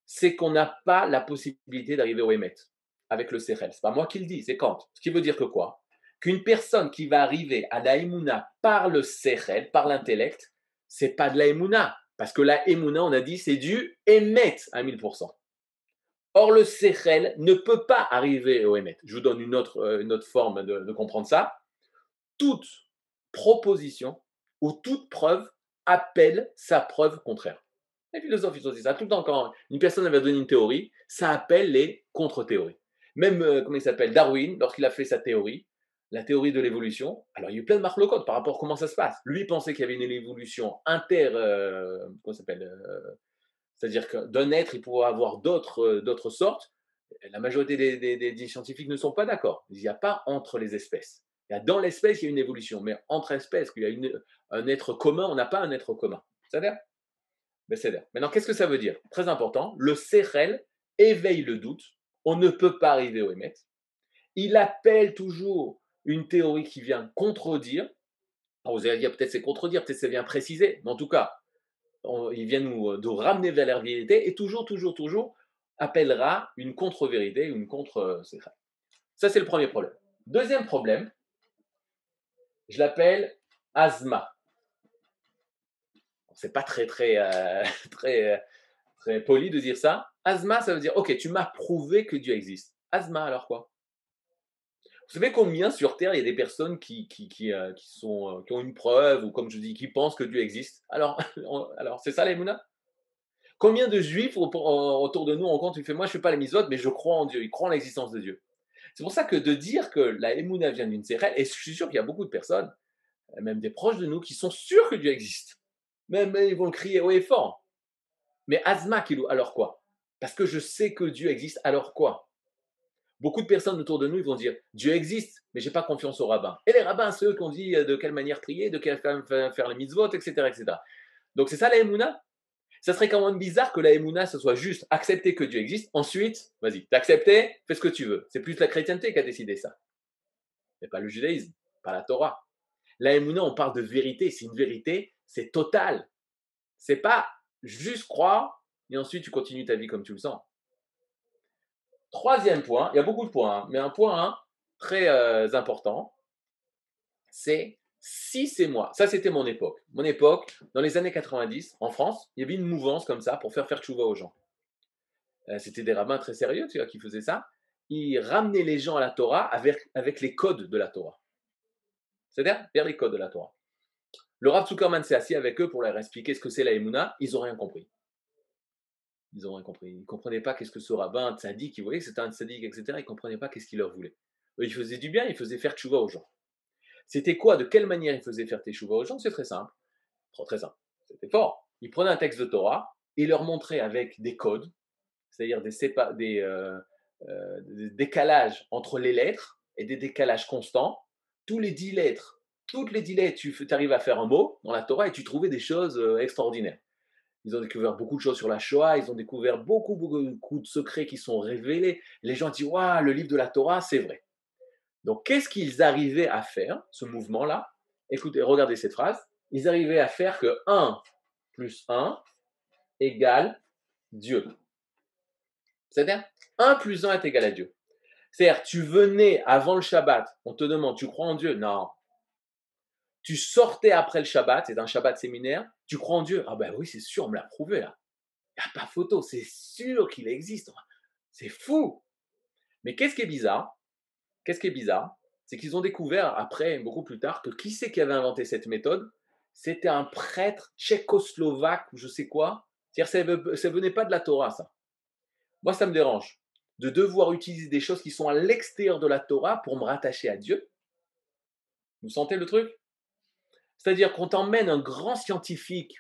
C'est qu'on n'a pas la possibilité d'arriver au Hémet avec le Sechel. C'est pas moi qui le dis, c'est Kant. Ce qui veut dire que quoi? Qu'une personne qui va arriver à la Emouna par le Sechel, par l'intellect, c'est pas de la Emouna. Parce que la Emouna, on a dit, c'est du Hémet à 1000%. Or, le Sechel ne peut pas arriver au Hémet. Je vous donne une autre forme de comprendre ça. Toute proposition ou toute preuve appelle sa preuve contraire. Les philosophes, ils ont dit ça. Tout le temps, quand une personne va donner une théorie, ça appelle les contre-théories. Même, comment il s'appelle, Darwin, lorsqu'il a fait sa théorie, la théorie de l'évolution, alors il y a eu plein de marlocotes par rapport à comment ça se passe. Lui pensait qu'il y avait une évolution comment ça s'appelle, c'est-à-dire que d'un être, il pourrait avoir d'autres sortes. La majorité des scientifiques ne sont pas d'accord. Il n'y a pas entre les espèces. Il y a dans l'espèce, il y a une évolution, mais entre espèces, qu'il y a un être commun, on n'a pas un être commun. C'est-à-dire Maintenant, qu'est-ce que ça veut dire? Très important, le Sechel éveille le doute. On ne peut pas arriver au Hémet. Il appelle toujours une théorie qui vient contredire. Alors vous allez dire, peut-être c'est contredire, peut-être c'est bien préciser, mais en tout cas, il vient nous ramener vers la vérité et toujours appellera une contre-vérité, une contre-Sechel. Ça, c'est le premier problème. Deuxième problème, je l'appelle asma. C'est pas très poli de dire ça. Asma, ça veut dire, ok, tu m'as prouvé que Dieu existe. Asma, alors quoi? Vous savez combien sur Terre il y a des personnes qui ont une preuve, ou comme je dis, qui pensent que Dieu existe? Alors, c'est ça l'Emouna? Combien de juifs autour de nous on compte, il fait, moi je ne fais pas les mitzvot, mais je crois en Dieu, ils croient en l'existence de Dieu. C'est pour ça que de dire que la Emouna vient d'une Sechel, et je suis sûr qu'il y a beaucoup de personnes, même des proches de nous, qui sont sûrs que Dieu existe. Même ils vont le crier haut et fort. Mais Asma, alors quoi? Parce que je sais que Dieu existe, alors quoi? Beaucoup de personnes autour de nous, ils vont dire Dieu existe, mais je n'ai pas confiance aux rabbins. Et les rabbins, c'est eux qui ont dit de quelle manière prier, de quelle faire les mitzvot, etc., etc. Donc c'est ça la Emouna? Ça serait quand même bizarre que la Emouna, ce soit juste accepter que Dieu existe. Ensuite, vas-y, t'as accepté, fais ce que tu veux. C'est plus la chrétienté qui a décidé ça. Mais pas le judaïsme, pas la Torah. La Emouna, on parle de vérité. C'est une vérité, c'est total. C'est pas juste croire et ensuite tu continues ta vie comme tu le sens. Troisième point, il y a beaucoup de points, mais un point très important, c'est si c'est moi. Ça, c'était mon époque. Mon époque, dans les années 90, en France, il y avait une mouvance comme ça pour faire tchouva aux gens. C'était des rabbins très sérieux, tu vois, qui faisaient ça. Ils ramenaient les gens à la Torah avec les codes de la Torah. C'est-à-dire vers les codes de la Torah. Le Rav Zuckerman s'est assis avec eux pour leur expliquer ce que c'est la Emouna. Ils n'ont rien compris. Ils n'ont rien compris. Ils ne comprenaient pas qu'est-ce que ce rabbin tzaddik, ils voyaient que c'était un tzaddik, etc. Ils ne comprenaient pas qu'est-ce qu'il leur voulait. Eux, ils faisaient du bien, ils faisaient faire tchouva aux gens. C'était quoi? De quelle manière ils faisaient faire tchouva aux gens? C'est très simple. Très simple. C'était fort. Ils prenaient un texte de Torah et ils leur montraient avec des codes, c'est-à-dire des décalages entre les lettres et des décalages constants. Toutes les 10 lettres, tu arrives à faire un mot dans la Torah et tu trouvais des choses extraordinaires. Ils ont découvert beaucoup de choses sur la Shoah, ils ont découvert beaucoup de secrets qui sont révélés. Les gens disent, waouh, le livre de la Torah, c'est vrai. Donc, qu'est-ce qu'ils arrivaient à faire, ce mouvement-là? Écoutez, regardez cette phrase. Ils arrivaient à faire que 1 plus 1 égale Dieu. C'est-à-dire, 1 plus 1 est égal à Dieu. C'est-à-dire, tu venais avant le Shabbat, on te demande, tu crois en Dieu? Non. Tu sortais après le Shabbat, c'est un Shabbat séminaire, tu crois en Dieu? Ah ben oui, c'est sûr, on me l'a prouvé là. Il n'y a pas photo, c'est sûr qu'il existe. C'est fou. Mais qu'est-ce qui est bizarre? C'est qu'ils ont découvert après, beaucoup plus tard, que qui c'est qui avait inventé cette méthode? C'était un prêtre tchécoslovaque ou je sais quoi. C'est-à-dire, ça venait pas de la Torah, ça. Moi, ça me dérange de devoir utiliser des choses qui sont à l'extérieur de la Torah pour me rattacher à Dieu. Vous sentez le truc? C'est-à-dire qu'on t'emmène un grand scientifique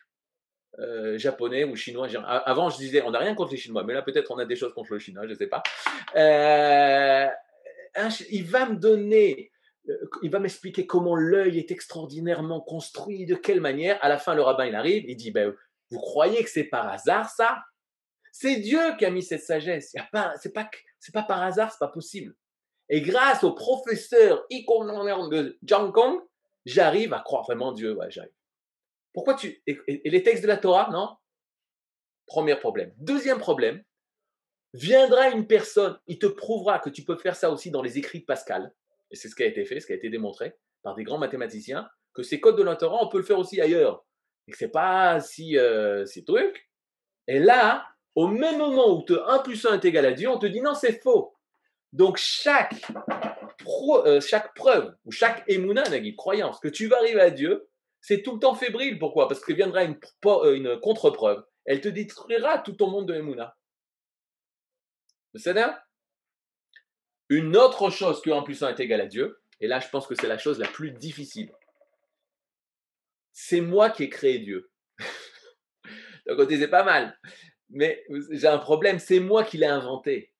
japonais ou chinois. Avant, je disais, on n'a rien contre les Chinois, mais là, peut-être on a des choses contre le Chinois, je ne sais pas. Il va me donner, il va m'expliquer comment l'œil est extraordinairement construit, de quelle manière. À la fin, le rabbin, il arrive, il dit, ben, vous croyez que c'est par hasard, ça? C'est Dieu qui a mis cette sagesse. C'est pas par hasard, c'est pas possible. Et grâce au professeur de Jiang Kong, j'arrive à croire vraiment en Dieu. Ouais, j'arrive. Pourquoi tu. Et les textes de la Torah, non? Premier problème. Deuxième problème, viendra une personne, il te prouvera que tu peux faire ça aussi dans les écrits de Pascal. Et c'est ce qui a été fait, ce qui a été démontré par des grands mathématiciens, que ces codes de la Torah, on peut le faire aussi ailleurs. Et que c'est pas si truc. Et là, au même moment où 1 plus 1 est égal à Dieu, on te dit non, c'est faux. Donc chaque preuve ou chaque émouna, croyance que tu vas arriver à Dieu, c'est tout le temps fébrile. Pourquoi? Parce que viendra une contre-preuve. Elle te détruira tout ton monde de émouna. C'est-à-dire une autre chose que 1 plus 1 est égal à Dieu, et là je pense que c'est la chose la plus difficile. C'est moi qui ai créé Dieu. D'un côté c'est pas mal, mais j'ai un problème, c'est moi qui l'ai inventé.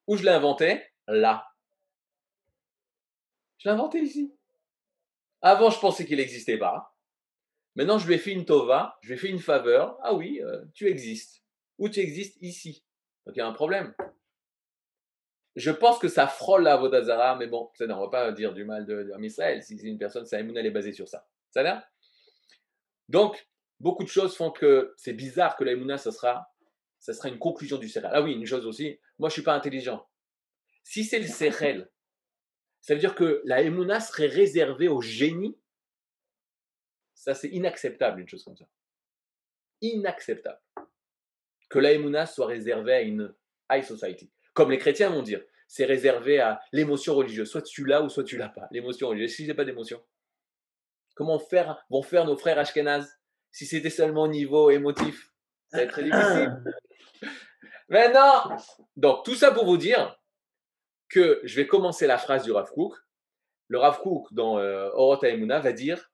Où je l'ai inventé? Là. Je l'ai inventé ici. Avant je pensais qu'il n'existait pas. Maintenant je lui ai fait une tova, je lui ai fait une faveur. Ah oui, tu existes. Où tu existes? Ici. Donc il y a un problème. Je pense que ça frôle la Vodazara, mais bon, on ne va pas dire du mal de Israël. Si c'est une personne, sa émouna, elle est basée sur ça. Ça va? Donc, beaucoup de choses font que c'est bizarre que la émouna, ça sera une conclusion du Sérel. Ah oui, une chose aussi, moi je ne suis pas intelligent. Si c'est le Sérel, ça veut dire que la émouna serait réservée au génie. Ça, c'est inacceptable, une chose comme ça. Inacceptable. Que la émouna soit réservée à une high society. Comme les chrétiens vont dire, c'est réservé à l'émotion religieuse. Soit tu l'as ou soit tu l'as pas. L'émotion religieuse. Si j'ai pas d'émotion, comment vont faire nos frères Ashkenaz si c'était seulement au niveau émotif? Ça va être très difficile. Mais non. Donc tout ça pour vous dire que je vais commencer la phrase du Rav Kook. Le Rav Kook dans Orot Haemuna va dire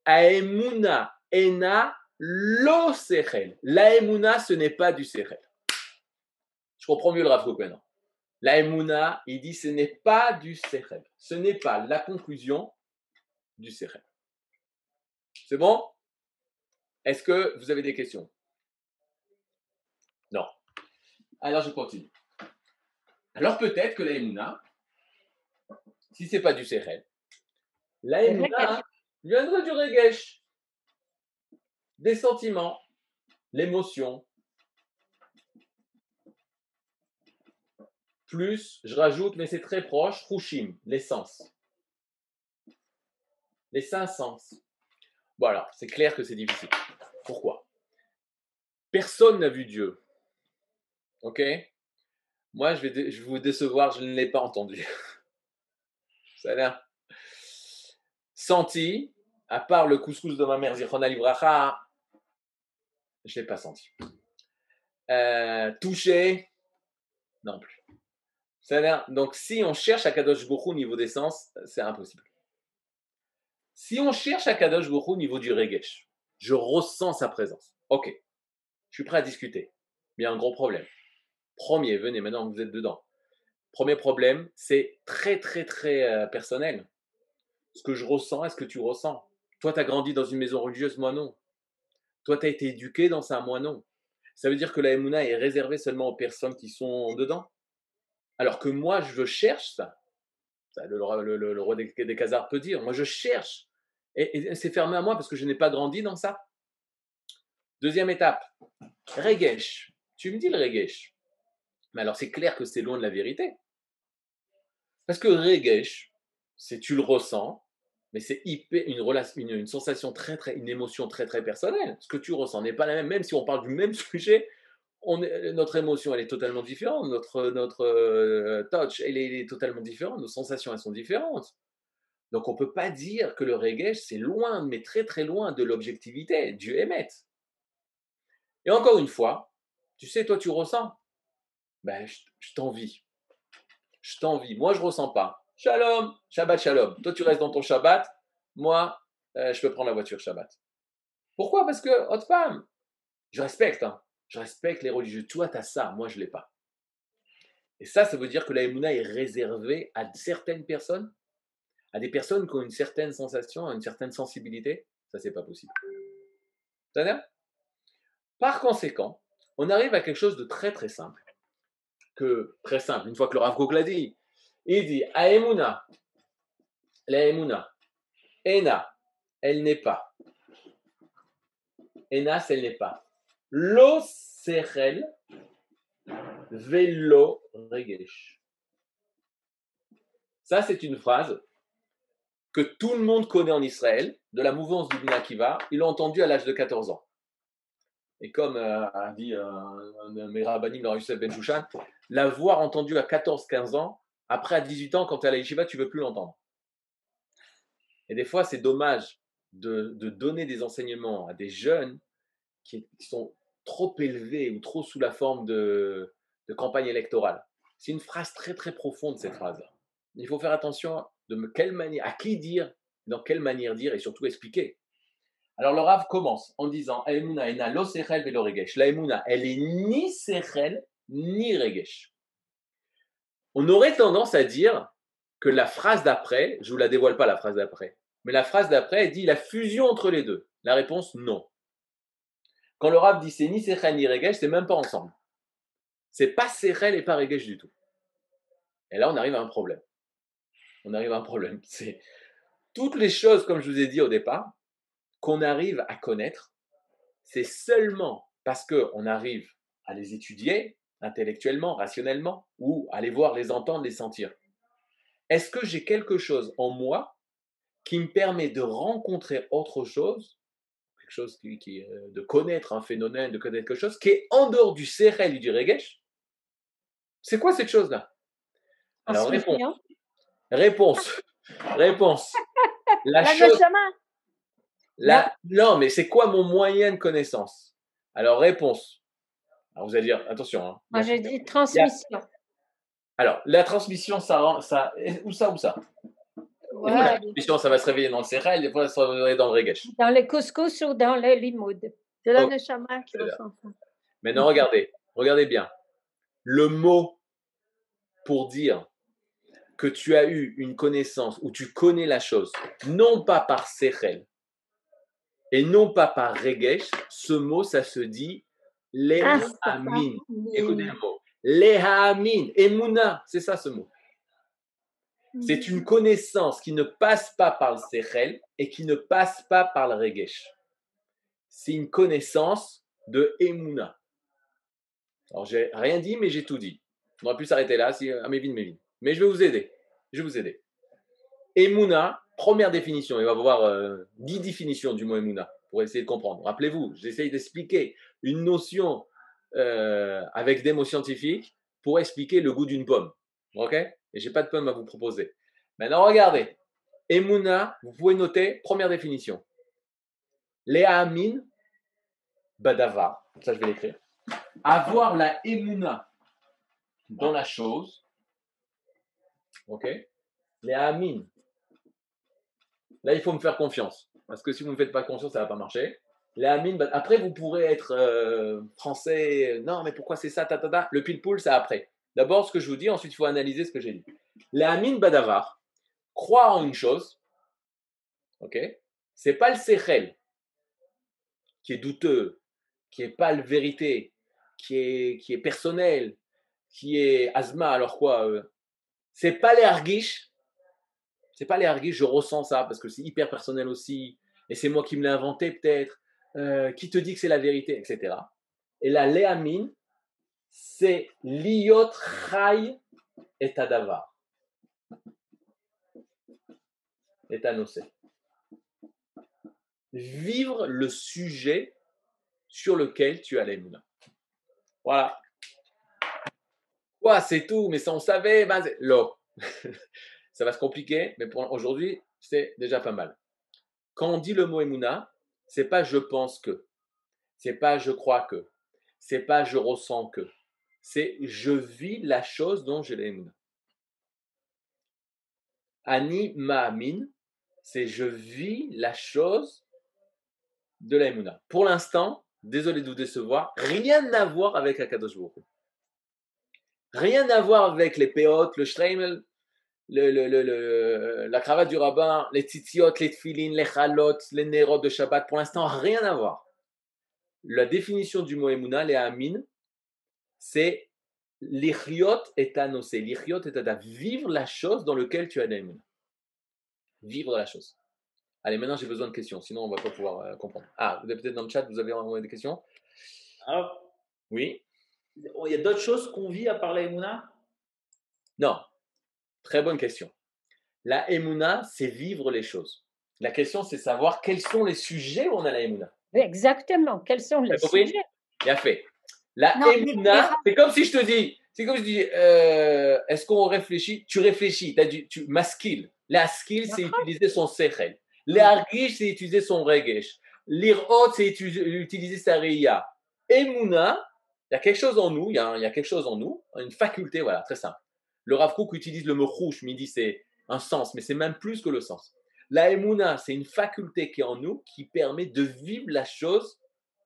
Haemuna ena lo sechel. La Haemuna, ce n'est pas du sechel. Je comprends mieux le Rav Kook maintenant. La Haemuna, il dit ce n'est pas du sechel. Ce n'est pas la conclusion du sechel. C'est bon? Est-ce que vous avez des questions? Non. Alors je continue. Alors peut-être que la Haemuna, si ce n'est pas du sechel, la Haemuna viendrait du regesh, des sentiments, l'émotion. Plus, je rajoute, mais c'est très proche, Chushim, les sens. Les 5 sens. Voilà, c'est clair que c'est difficile. Pourquoi? Personne n'a vu Dieu. Ok? Moi, je vais vous décevoir, je ne l'ai pas entendu. Ça a l'air senti, à part le couscous de ma mère, Zichron Livracha, je ne l'ai pas senti. Touché, non plus. Ça a l'air, donc, si on cherche à Kadosh Baruch Hu au niveau des sens, c'est impossible. Si on cherche à Kadosh Baruch Hu au niveau du regesh, je ressens sa présence. Ok, je suis prêt à discuter. Mais il y a un gros problème. Premier, venez maintenant que vous êtes dedans. Premier problème, c'est très très très personnel. Ce que je ressens, est-ce que tu ressens? Toi, tu as grandi dans une maison religieuse, moi non. Toi, tu as été éduqué dans ça, moi non. Ça veut dire que la Emouna est réservée seulement aux personnes qui sont dedans. Alors que moi, je cherche ça. Le roi des Khazars peut dire, moi je cherche. Et c'est fermé à moi parce que je n'ai pas grandi dans ça. Deuxième étape, Regesh. Tu me dis le Regesh. Mais alors c'est clair que c'est loin de la vérité. Parce que Regesh, c'est tu le ressens, mais c'est une sensation une émotion très très personnelle. Ce que tu ressens n'est pas la même, même si on parle du même sujet, notre émotion elle est totalement différente, notre touch elle est totalement différente, nos sensations elles sont différentes. Donc on ne peut pas dire que le regesh c'est loin, mais très très loin de l'objectivité, du émet. Et encore une fois, tu sais, toi tu ressens, ben, je t'envie. Je t'envie. Moi je ne ressens pas. Shalom, Shabbat Shalom. Toi tu restes dans ton Shabbat, moi je peux prendre la voiture Shabbat. Pourquoi? Parce que, haute femme, je respecte, hein. Je respecte les religieux. Toi tu as ça, moi je ne l'ai pas. Et ça veut dire que la Emouna est réservée à certaines personnes, à des personnes qui ont une certaine sensation, une certaine sensibilité. Ça, c'est pas possible. C'est-à-dire, par conséquent, on arrive à quelque chose de très très simple. que, très simple, une fois que le Rav Kook l'a dit, il dit Aemuna, la Emuna, Ena, elle n'est pas. Ena, elle n'est pas. Lo Sechel, Velo Regesh. Ça, c'est une phrase que tout le monde connaît en Israël, de la mouvance du Bnei Akiva. Il l'a entendu à l'âge de 14 ans. Et comme a dit un de mes rabbinim, le Youssef Ben Shushan, l'avoir entendu à 14-15 ans, après à 18 ans, quand tu es à la yeshiva, tu ne veux plus l'entendre. Et des fois, c'est dommage de donner des enseignements à des jeunes qui sont trop élevés ou trop sous la forme de campagne électorale. C'est une phrase très très profonde, cette phrase-là. Il faut faire attention de quelle manière, à qui dire, dans quelle manière dire et surtout expliquer. Alors le Rav commence en disant Aemuna ena lo sechel velo regesh. La Emuna, elle est ni sechel ni regesh. On aurait tendance à dire que la phrase d'après, je ne vous la dévoile pas la phrase d'après, mais la phrase d'après, elle dit la fusion entre les deux. La réponse, non. Quand le Rav dit c'est ni sechel ni regesh, c'est même pas ensemble. C'est pas sechel et pas regesh du tout. Et là, on arrive à un problème. C'est toutes les choses, comme je vous ai dit au départ, qu'on arrive à connaître, c'est seulement parce qu'on arrive à les étudier intellectuellement, rationnellement, ou à les voir, les entendre, les sentir. Est-ce que j'ai quelque chose en moi qui me permet de rencontrer autre chose, quelque chose de connaître un phénomène, de connaître quelque chose qui est en dehors du sechel et du regesh? C'est quoi cette chose-là? Alors réponse. La chose. Non, mais c'est quoi mon moyen de connaissance? Alors réponse. Alors vous allez dire, attention. Hein,
moi, j'ai dit transmission.
Alors, la transmission, ça où ça?
Ouais,
la transmission, ça va se réveiller dans le sechel, des fois, ça va se réveiller dans le regesh.
dans les couscous ou dans les limoud.
C'est la neshama qui ressent ça.
Maintenant, regardez bien. Le mot pour dire que tu as eu une connaissance ou tu connais la chose, non pas par sechel et non pas par regesh, ce mot, ça se dit lehamin. Écoutez le mot. Lehamin. Emuna, c'est ça ce mot. C'est une connaissance qui ne passe pas par le sechel et qui ne passe pas par le regesh. C'est une connaissance de Emuna. Alors, j'ai rien dit, mais j'ai tout dit. On aurait pu s'arrêter là, si Mévin. Mais je vais vous aider. Emuna, première définition. Il va y avoir 10 définitions du mot Emuna pour essayer de comprendre. Rappelez-vous, j'essaye d'expliquer une notion avec des mots scientifiques pour expliquer le goût d'une pomme. Ok? Et je n'ai pas de pomme à vous proposer. Maintenant, regardez. Emuna, vous pouvez noter, première définition. Le'amin badavar. Ça, je vais l'écrire. Avoir la Emuna dans la chose. Ok? Le'amin. Là, il faut me faire confiance. Parce que si vous ne me faites pas confiance, ça ne va pas marcher. Le'amin, après, vous pourrez être français. Non, mais pourquoi c'est ça? Le pile-poule, c'est après. D'abord, ce que je vous dis, ensuite, il faut analyser ce que j'ai dit. Le'amin badavar. Croire en une chose. Ok? C'est pas le sechel qui est douteux, qui n'est pas la vérité, qui est personnel, qui est asma. Alors quoi? C'est pas les hargish. C'est pas les hargish, je ressens ça parce que c'est hyper personnel aussi. Et c'est moi qui me l'ai inventé peut-être. Qui te dit que c'est la vérité, etc. Et la le'amin, c'est liot chai et adavar. Et annoncé. Vivre le sujet sur lequel tu as l'émouna. Voilà. Quoi, c'est tout, mais ça on savait. Ben, l'eau. Ça va se compliquer, mais pour aujourd'hui, c'est déjà pas mal. Quand on dit le mot émouna, c'est pas je pense que, c'est pas je crois que, c'est pas je ressens que, c'est je vis la chose dont j'ai l'émouna. Ani ma'amin, c'est je vis la chose de l'émouna. Pour l'instant, désolé de vous décevoir, rien à voir avec Akadosh Baruch Hu. Rien à voir avec les péotes, le shreimel, la cravate du rabbin, les tzitziot, les tfilines, les chalot, les nérot de Shabbat. Pour l'instant, rien à voir. La définition du mot Emouna, les Amin, c'est L'Ichriot est annoncé. L'Ichriot est à vivre la chose dans laquelle tu as l'aimuna. Vivre la chose. Allez, maintenant j'ai besoin de questions, sinon on ne va pas pouvoir comprendre. Ah, vous avez peut-être dans le chat, vous avez envoyé des questions?
Alors,
Oui?
il y a d'autres choses qu'on vit à part la Emouna?
Non. Très bonne question. La Emouna, c'est vivre les choses. La question, c'est savoir quels sont les sujets où on a la Emouna.
Exactement. Quels sont les
compris?
sujets?
Bien fait. La
Non,
Emouna, c'est comme si je te dis, est-ce qu'on réfléchit? Tu réfléchis, ma skill. La skill, c'est utiliser son sechel. L'argish, c'est utiliser son regesh. L'irot, c'est utiliser sa riya. Emouna, il y a quelque chose en nous, il y a quelque chose en nous, une faculté, voilà, très simple. Le Rav Kook utilise le mot rouge, mais il dit c'est un sens, mais c'est même plus que le sens. La Emouna, c'est une faculté qui est en nous qui permet de vivre la chose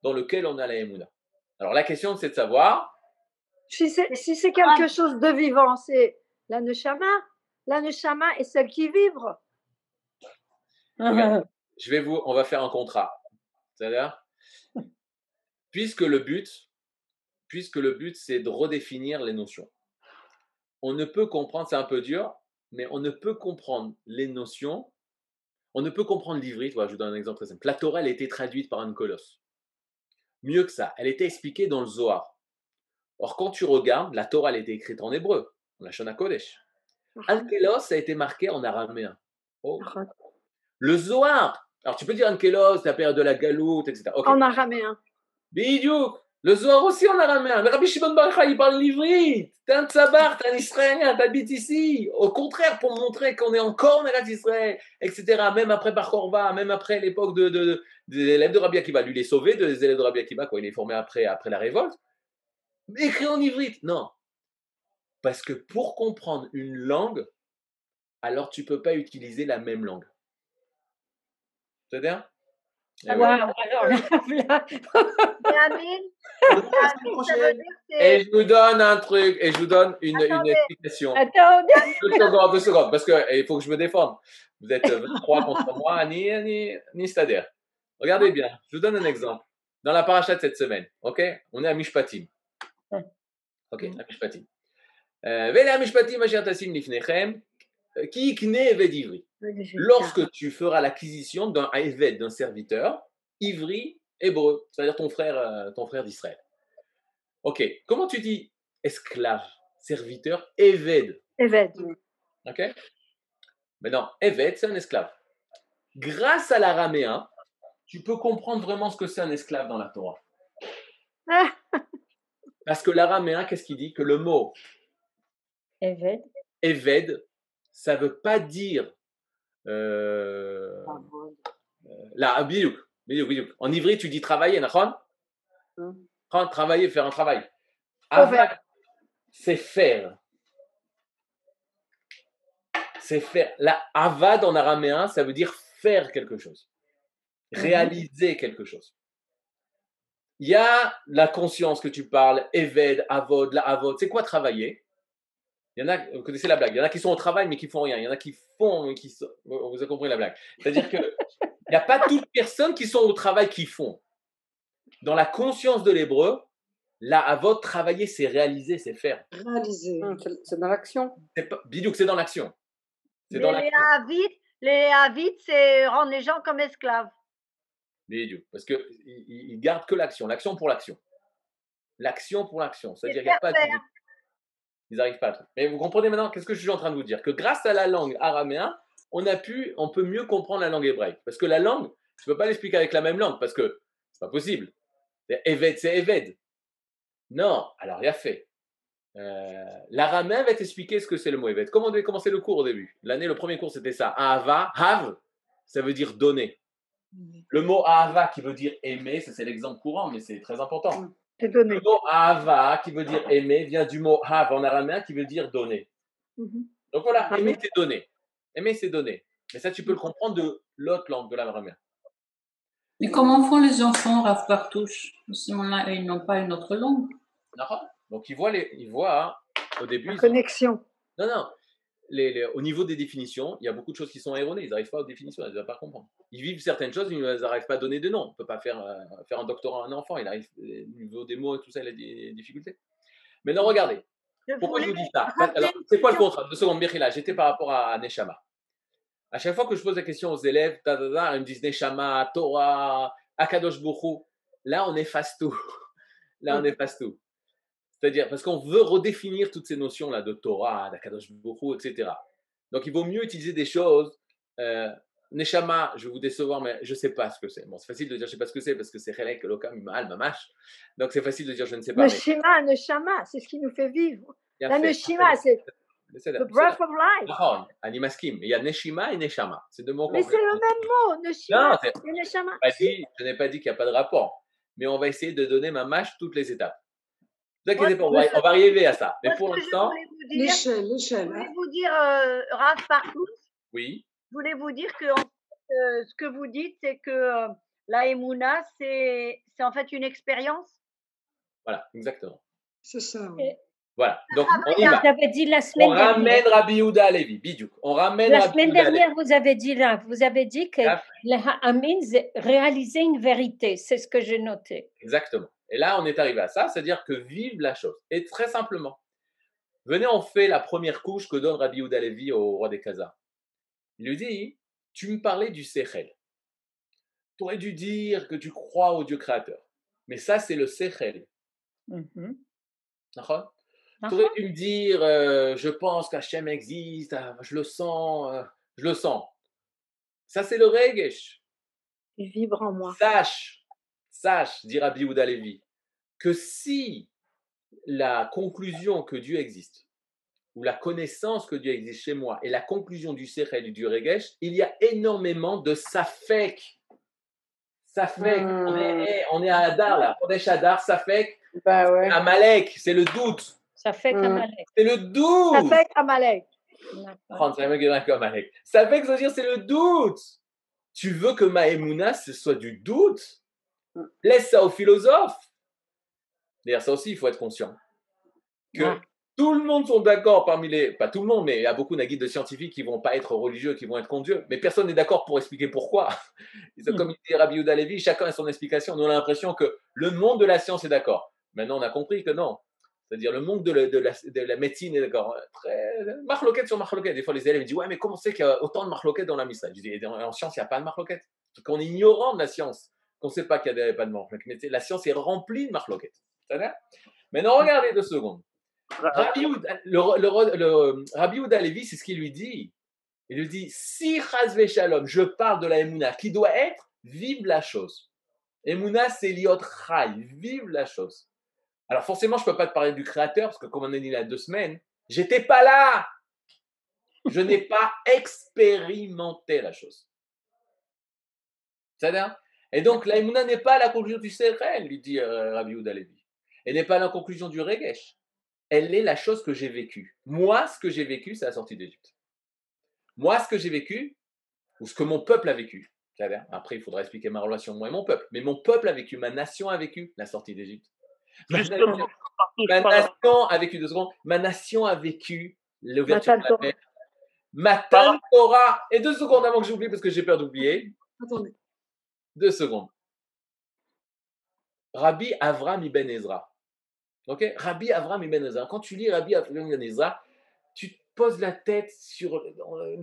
dans laquelle on a la Emouna. Alors la question, c'est de savoir.
Si c'est quelque chose de vivant, c'est la neshama. La neshama est celle qui vibre.
Regarde, on va faire un contrat. C'est-à-dire, puisque le but, c'est de redéfinir les notions. On ne peut comprendre, c'est un peu dur, mais on ne peut comprendre les notions, on ne peut comprendre l'ivrit. Voilà, je vous donne un exemple très simple. La Torah, elle a été traduite par un colosse. Mieux que ça, elle était expliquée dans le Zohar. Or, quand tu regardes, la Torah, elle a été écrite en hébreu, en la Shona Kodesh. Ankelos a été marqué en araméen. Oh. Le Zohar, alors tu peux dire Ankelos, la période de la galoute, etc. Okay.
En araméen.
Bidiouk. Le Zohar aussi en araméen. Mais Rabbi Shimon Bar Yochai, il parle l'ivrit. T'es un tsabar, t'es un Israélien, t'habites ici. Au contraire, pour montrer qu'on est encore en Eretz Israël, etc. Même après Bar Korva, même après l'époque des élèves de Rabbi Akiva. Lui, il est sauvé des élèves de Rabbi Akiva, quoi. Il est formé après la révolte. Mais écrit en ivrit. Non. Parce que pour comprendre une langue, alors tu ne peux pas utiliser la même langue. C'est-à-dire?
Alors là,
et je vous donne un truc, et je vous donne une explication.
Attends.
2 secondes, parce qu'il faut que je me défende. Vous êtes 23 contre moi, ni Stader. Regardez bien, je vous donne un exemple. Dans la paracha de cette semaine, ok? On est à Mishpatim. Ok, à Mishpatim. Vele Mishpatim asher tasim lifnechem, ki ikne eved ivri. Lorsque tu feras l'acquisition d'un eved, d'un serviteur, ivri, hébreu, c'est-à-dire ton frère d'Israël. Ok, comment tu dis esclave, serviteur, eved?
Eved.
Ok? Mais non, eved, c'est un esclave. Grâce à l'araméen, tu peux comprendre vraiment ce que c'est un esclave dans la Torah. Parce que l'araméen, qu'est-ce qu'il dit? Que le mot eved, ça ne veut pas dire bidiouk. En ivri, tu dis travailler, nachon? Travailler, faire un travail. Avad, c'est faire. C'est faire. La avad en araméen, ça veut dire faire quelque chose. Réaliser quelque chose. Il y a la conscience que tu parles, Eved, Avod, la Avod. C'est quoi travailler? Il y en a, vous connaissez la blague, il y en a qui sont au travail mais qui font rien. Il y en a qui font mais qui sont. Vous avez compris la blague. C'est-à-dire qu'il n'y a pas toutes les personnes qui sont au travail qui font. Dans la conscience de l'hébreu, la Avod, travailler, c'est réaliser, c'est faire.
Réaliser, c'est dans l'action.
Bidiouk, c'est dans l'action.
Les Léavites, c'est rendre les gens comme esclaves.
Parce qu'ils gardent que l'action. L'action pour l'action. L'action pour l'action. C'est-à-dire qu'il n'y a pas de. Ils n'arrivent pas à tout. Mais vous comprenez maintenant qu'est-ce que je suis en train de vous dire? Que grâce à la langue araméen, on peut mieux comprendre la langue hébraïque. Parce que la langue, je ne peux pas l'expliquer avec la même langue parce que c'est pas possible. Eved, c'est Eved. Non, alors il y a fait. L'araméen va t'expliquer ce que c'est le mot Eved. Comment on devait commencer le cours au début? Le premier cours, c'était ça. Ahava, Hav, ça veut dire donner. Le mot Ahava qui veut dire aimer, c'est l'exemple courant, mais c'est très important. Le mot Ahava qui veut dire aimer vient du mot Hav en araméen qui veut dire donner. Donc voilà, aimer c'est donner. Aimer c'est donner. Mais ça, tu peux le comprendre de l'autre langue, de l'araméen.
Mais comment font les enfants, Rav Partouche? Ils n'ont pas une autre langue.
Donc ils voient au début.
La connexion.
Non. Au niveau des définitions, il y a beaucoup de choses qui sont erronées. Ils n'arrivent pas aux définitions, ils n'arrivent pas à comprendre. Ils vivent certaines choses, ils n'arrivent pas à donner de nom. On ne peut pas faire un doctorat à un enfant. Il arrive au niveau des mots et tout ça, il a des difficultés. Maintenant, regardez. Pourquoi je vous
voulais
dis ça?
rappeler
Alors,
une
c'est quoi le
question.
contrat? 2 secondes, Michela, j'étais par rapport à Neshama. À chaque fois que je pose la question aux élèves, ils me disent Neshama, Torah, Akadosh Bokhu. Là, on efface tout. Là, on efface tout. C'est-à-dire, parce qu'on veut redéfinir toutes ces notions-là de Torah, d'Akadosh Bokhu, etc. Donc, il vaut mieux utiliser des choses. Neshama, je vais vous décevoir, mais je ne sais pas ce que c'est. Bon, c'est facile de dire je ne sais pas ce que c'est parce que c'est Chelek, Lokam, Imal, Mamash. Donc, c'est facile de dire je ne sais pas.
Neshama, c'est ce qui nous fait vivre.
Bien
La
fait.
Neshima, c'est
בסדר,
the breath of life.
נכון, אני מסכים. Il y a Neshima et Neshama. C'est deux mots
Mais c'est le même mot, Neshima
Non,
et Neshama.
je n'ai pas dit qu'il n'y a pas de rapport. Mais on va essayer de donner ma mâche toutes les étapes. Ne vous inquiétez pas, on va arriver à ça. Mais
Moi,
pour
ce que je
l'instant,
voulais vous dire,
l'échelle,
je
hein.
voulais vous dire, Rav Partout,
oui,
je voulais vous dire que en fait, ce que vous dites, c'est que la Emouna, c'est en fait une expérience.
voilà, exactement.
C'est ça, oui.
Voilà, donc on y
Vous
va.
avez dit la
On
semaine dernière.
ramène Rabbi Yehuda Alevi, Bidouk. On ramène
La
Rabbi
semaine
Yehuda Alevi.
dernière, vous avez dit que le Ha'amin réalisait une vérité. C'est ce que j'ai noté.
Exactement. Et là, on est arrivé à ça, c'est-à-dire que vive la chose. Et très simplement, venez, on fait la première couche que donne Rabbi Yehuda Alevi au roi des Khazars. Il lui dit, tu me parlais du Sechel. Tu aurais dû dire que tu crois au Dieu créateur. Mais ça, c'est le Sechel. D'accord ? Tu aurais dû me dire, je pense qu'Hachem existe, je le sens, je le sens. Ça, c'est le Regesh.
Il vibre en moi.
Sache, dit Rabbi Yehuda Alevi, que si la conclusion que Dieu existe, ou la connaissance que Dieu existe chez moi, et la conclusion du Sechel et du Regesh, il y a énormément de Safek. On est à Hadar là, Kodesh Hadar, Safek,
Bah ouais.
Amalek, c'est le doute.
Safek Amalek.
C'est le doute.
Safek Amalek.
Ça fait que ça veut dire c'est le doute. Tu veux que ma Emouna, ce soit du doute? Laisse ça aux philosophes. D'ailleurs, ça aussi, il faut être conscient. Que tout le monde sont d'accord parmi les... Pas tout le monde, mais il y a beaucoup de scientifiques qui ne vont pas être religieux, qui vont être contre Dieu. Mais personne n'est d'accord pour expliquer pourquoi. Comme il dit Rabbi Yehuda Alevi, chacun a son explication. On a l'impression que le monde de la science est d'accord. Maintenant, on a compris que non. C'est-à-dire le monde de la médecine est d'accord. Marloquette sur marloquette. Des fois, les élèves me disent ouais, mais comment c'est qu'il y a autant de marloquettes dans la Mishnah? Je dis en science, il n'y a pas de marloquette. Qu'on est ignorant de la science, qu'on ne sait pas qu'il n'y a pas de marloquette. Mais la science est remplie de marloquettes. Maintenant, regardez 2 secondes. Rabbi Yehuda Alevi, c'est ce qu'il lui dit. Il lui dit si Chazve Shalom, je parle de la Emouna, qui doit être vive la chose. Emouna, c'est liot chai, vive la chose. Alors forcément, je ne peux pas te parler du créateur, parce que comme on a dit il y a 2 semaines, j'étais pas là. Je n'ai pas expérimenté la chose. C'est-à-dire? Et donc, la Emouna n'est pas la conclusion du Sechel, lui dit Rabbi Yehuda Alevi. Elle n'est pas la conclusion du Regesh. Elle est la chose que j'ai vécue. Moi, ce que j'ai vécu, c'est la sortie d'Égypte. Moi, ce que j'ai vécu, ou ce que mon peuple a vécu. C'est-à-dire, après, il faudra expliquer ma relation, moi et mon peuple. Mais mon peuple a vécu, ma nation a vécu la sortie d'Égypte. Ma nation a vécu 2 secondes. Ma nation a vécu l'ouverture de la mer. Matan Torah. Et 2 secondes avant que j'oublie, parce que j'ai peur d'oublier.
Attendez.
2 secondes. Rabbi Avram Ibn Ezra. Ok, Rabbi Avram Ibn Ezra. Quand tu lis Rabbi Avram Ibn Ezra, tu te poses la tête sur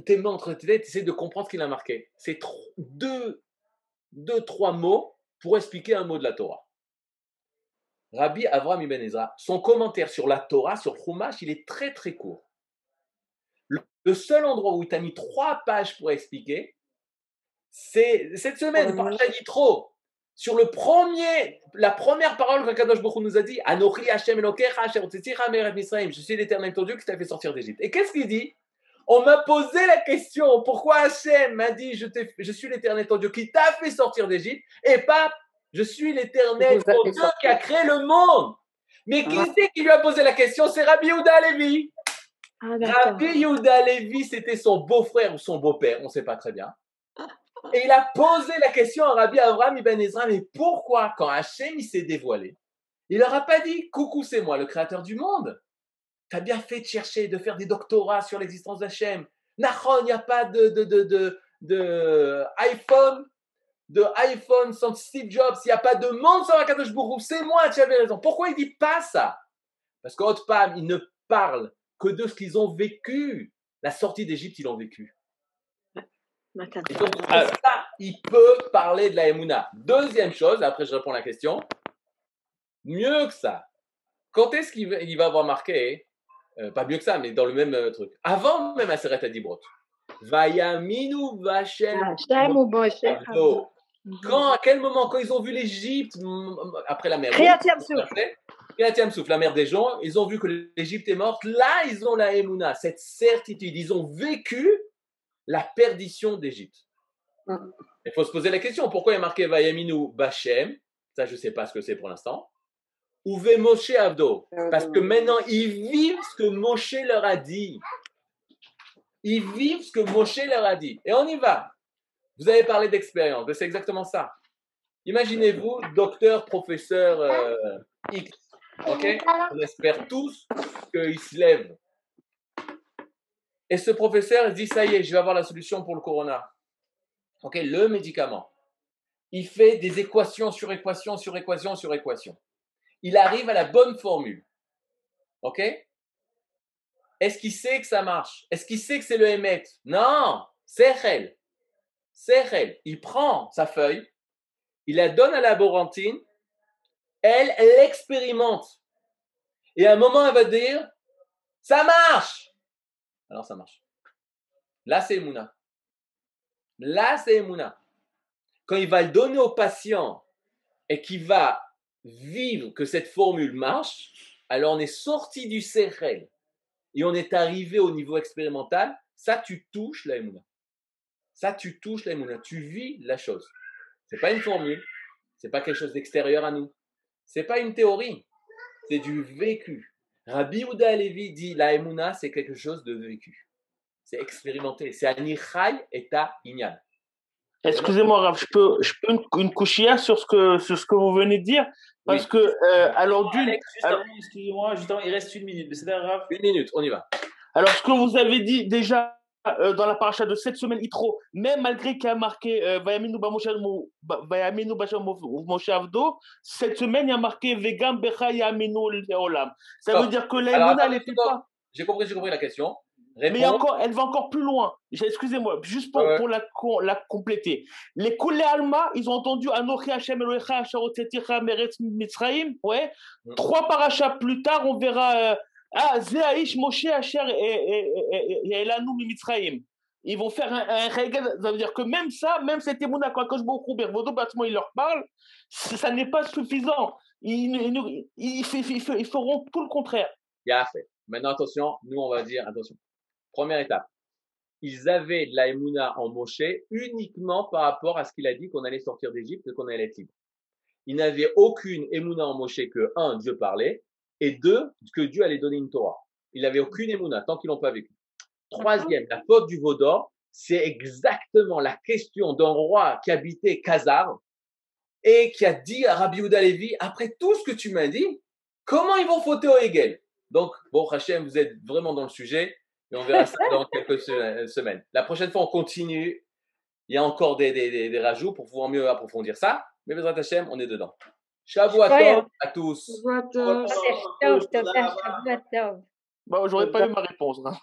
tes mains entre tes têtes, tu essaies de comprendre ce qu'il a marqué. C'est 2-3 mots pour expliquer un mot de la Torah. Rabbi Avram Ibn Ezra, son commentaire sur la Torah, sur Chumash, il est très très court. Le seul endroit où il t'a mis 3 pages pour expliquer, c'est cette semaine, Parashat Yitro, sur la première parole que Kadosh Baruch Hu nous a dit, Anochi Hashem Elokecha Asher Hotzitzicha Me'eretz Mitzrayim, je suis l'Éternel ton Dieu qui t'a fait sortir d'Égypte. Et qu'est-ce qu'il dit? On m'a posé la question, pourquoi Hashem m'a dit, je suis l'Éternel ton Dieu qui t'a fait sortir d'Égypte, et pas je suis l'Éternel ton Dieu qui a créé le monde. Mais qui c'est qui lui a posé la question? C'est Rabbi Yehuda Alevi. Rabbi Yehuda Alevi, c'était son beau-frère ou son beau-père, on ne sait pas très bien. Et il a posé la question à Rabbi Avram Ibn Ezra, mais pourquoi, quand Hachem il s'est dévoilé, il leur a pas dit, coucou, c'est moi, le créateur du monde. Tu as bien fait de chercher, de faire des doctorats sur l'existence d'Hachem. Nachon, il n'y a pas d'iPhone sans Steve Jobs, il n'y a pas de monde sans Akadosh Baruch Hu, c'est moi, tu avais raison. Pourquoi il ne dit pas ça? Parce qu'Otpam, il ne parlent que de ce qu'ils ont vécu. La sortie d'Égypte, ils l'ont vécu. Et donc, ça, il peut parler de la Emouna. Deuxième chose, après je réponds à la question, mieux que ça, quand est-ce qu'il va avoir marqué, pas mieux que ça, mais dans le même truc, avant même Aseret Adibrot, Vayaminu Vashem Avdo. À quel moment, quand ils ont vu l'Égypte, après la mer,
Kriyat Yam-Souf,
la mer des gens, ils ont vu que l'Égypte est morte, là ils ont la Emouna, cette certitude, ils ont vécu la perdition d'Égypte. Il faut se poser la question, pourquoi il y a marqué Vayaminu Bashem? Ça, je ne sais pas ce que c'est pour l'instant. Ou Ve Moshe Avdo? Parce que maintenant, ils vivent ce que Moshe leur a dit. Ils vivent ce que Moshe leur a dit. Et on y va. Vous avez parlé d'expérience, c'est exactement ça. Imaginez-vous, docteur, professeur X. Ok? On espère tous qu'il se lève. Et ce professeur, il dit, ça y est, je vais avoir la solution pour le corona. Ok, le médicament. Il fait des équations sur équations sur équations sur équations. Il arrive à la bonne formule. Ok? Est-ce qu'il sait que ça marche? Est-ce qu'il sait que c'est le Hémet? Non, Sechel. Sechel. Il prend sa feuille, il la donne à la laborantine, elle l'expérimente. Et à un moment, elle va dire, ça marche. Alors ça marche. Là, c'est Emouna. Là, c'est Emouna. Quand il va le donner au patient et qu'il va vivre que cette formule marche, alors on est sorti du Sechel et on est arrivé au niveau expérimental. Ça, tu touches la Emouna. Ça, tu touches la Emouna. Tu vis la chose. Ce n'est pas une formule. Ce n'est pas quelque chose d'extérieur à nous. Ce n'est pas une théorie. C'est du vécu. Rabbi Yehuda Halevi dit la Emouna, c'est quelque chose de vécu. C'est expérimenté. C'est Anichai et ta Inyan.
Excusez-moi, Rav, je peux une couchia sur ce que vous venez de dire, parce
Oui.
que alors d'une,
Excusez-moi, justement, il reste 1 minute, mais c'est pas grave.
1 minute, on y va.
alors ce que vous avez dit déjà dans la paracha de cette semaine Yitro, même malgré qu'il y a marqué Vayaminu Bashem Moshe Avdo, cette semaine il y a marqué Vegam Becha Yaminu Leolam. Ça veut dire que l'Aïmouna elle n'était pas.
J'ai compris la question.
Mais elle va encore plus loin. Excusez-moi, juste pour la compléter. Les Koulé Alma, ils ont entendu Anochi Hashem Elohecha Asher Hotzeticha Meretz Mitzrayim. Ouais. 3 parachas plus tard, on verra Ze Aish Moshe Asher Elanu Mitzrayim. Ils vont faire un règle. Ça veut dire que même ça, même cet émouna, quand Akadosh Baruch Hu Bervodo Batzmo, il leur parle, ça n'est pas suffisant. Ils feront tout le contraire.
Il y a fait. Maintenant, attention, nous, on va dire, attention. Première étape. Ils avaient de la Emouna en Moshe uniquement par rapport à ce qu'il a dit qu'on allait sortir d'Égypte et qu'on allait être libre. Ils n'avaient aucune Emouna en Moshe que, 1, Dieu parlait, et 2, que Dieu allait donner une Torah. Ils n'avaient aucune Emouna tant qu'ils l'ont pas vécu. Troisième, la faute du veau d'or, c'est exactement la question d'un roi qui habitait Khazar et qui a dit à Rabbi Yehuda Halevi, après tout ce que tu m'as dit, comment ils vont fauter au Hegel? Donc, bon, Hachem, vous êtes vraiment dans le sujet. Et on verra ça dans quelques semaines. La prochaine fois, on continue. Il y a encore des rajouts pour pouvoir mieux approfondir ça. Mais Bezrat Hashem, on est dedans. Shavuot Tov à tous.
Shavuot Tov.
J'aurais pas eu ma réponse. Hein.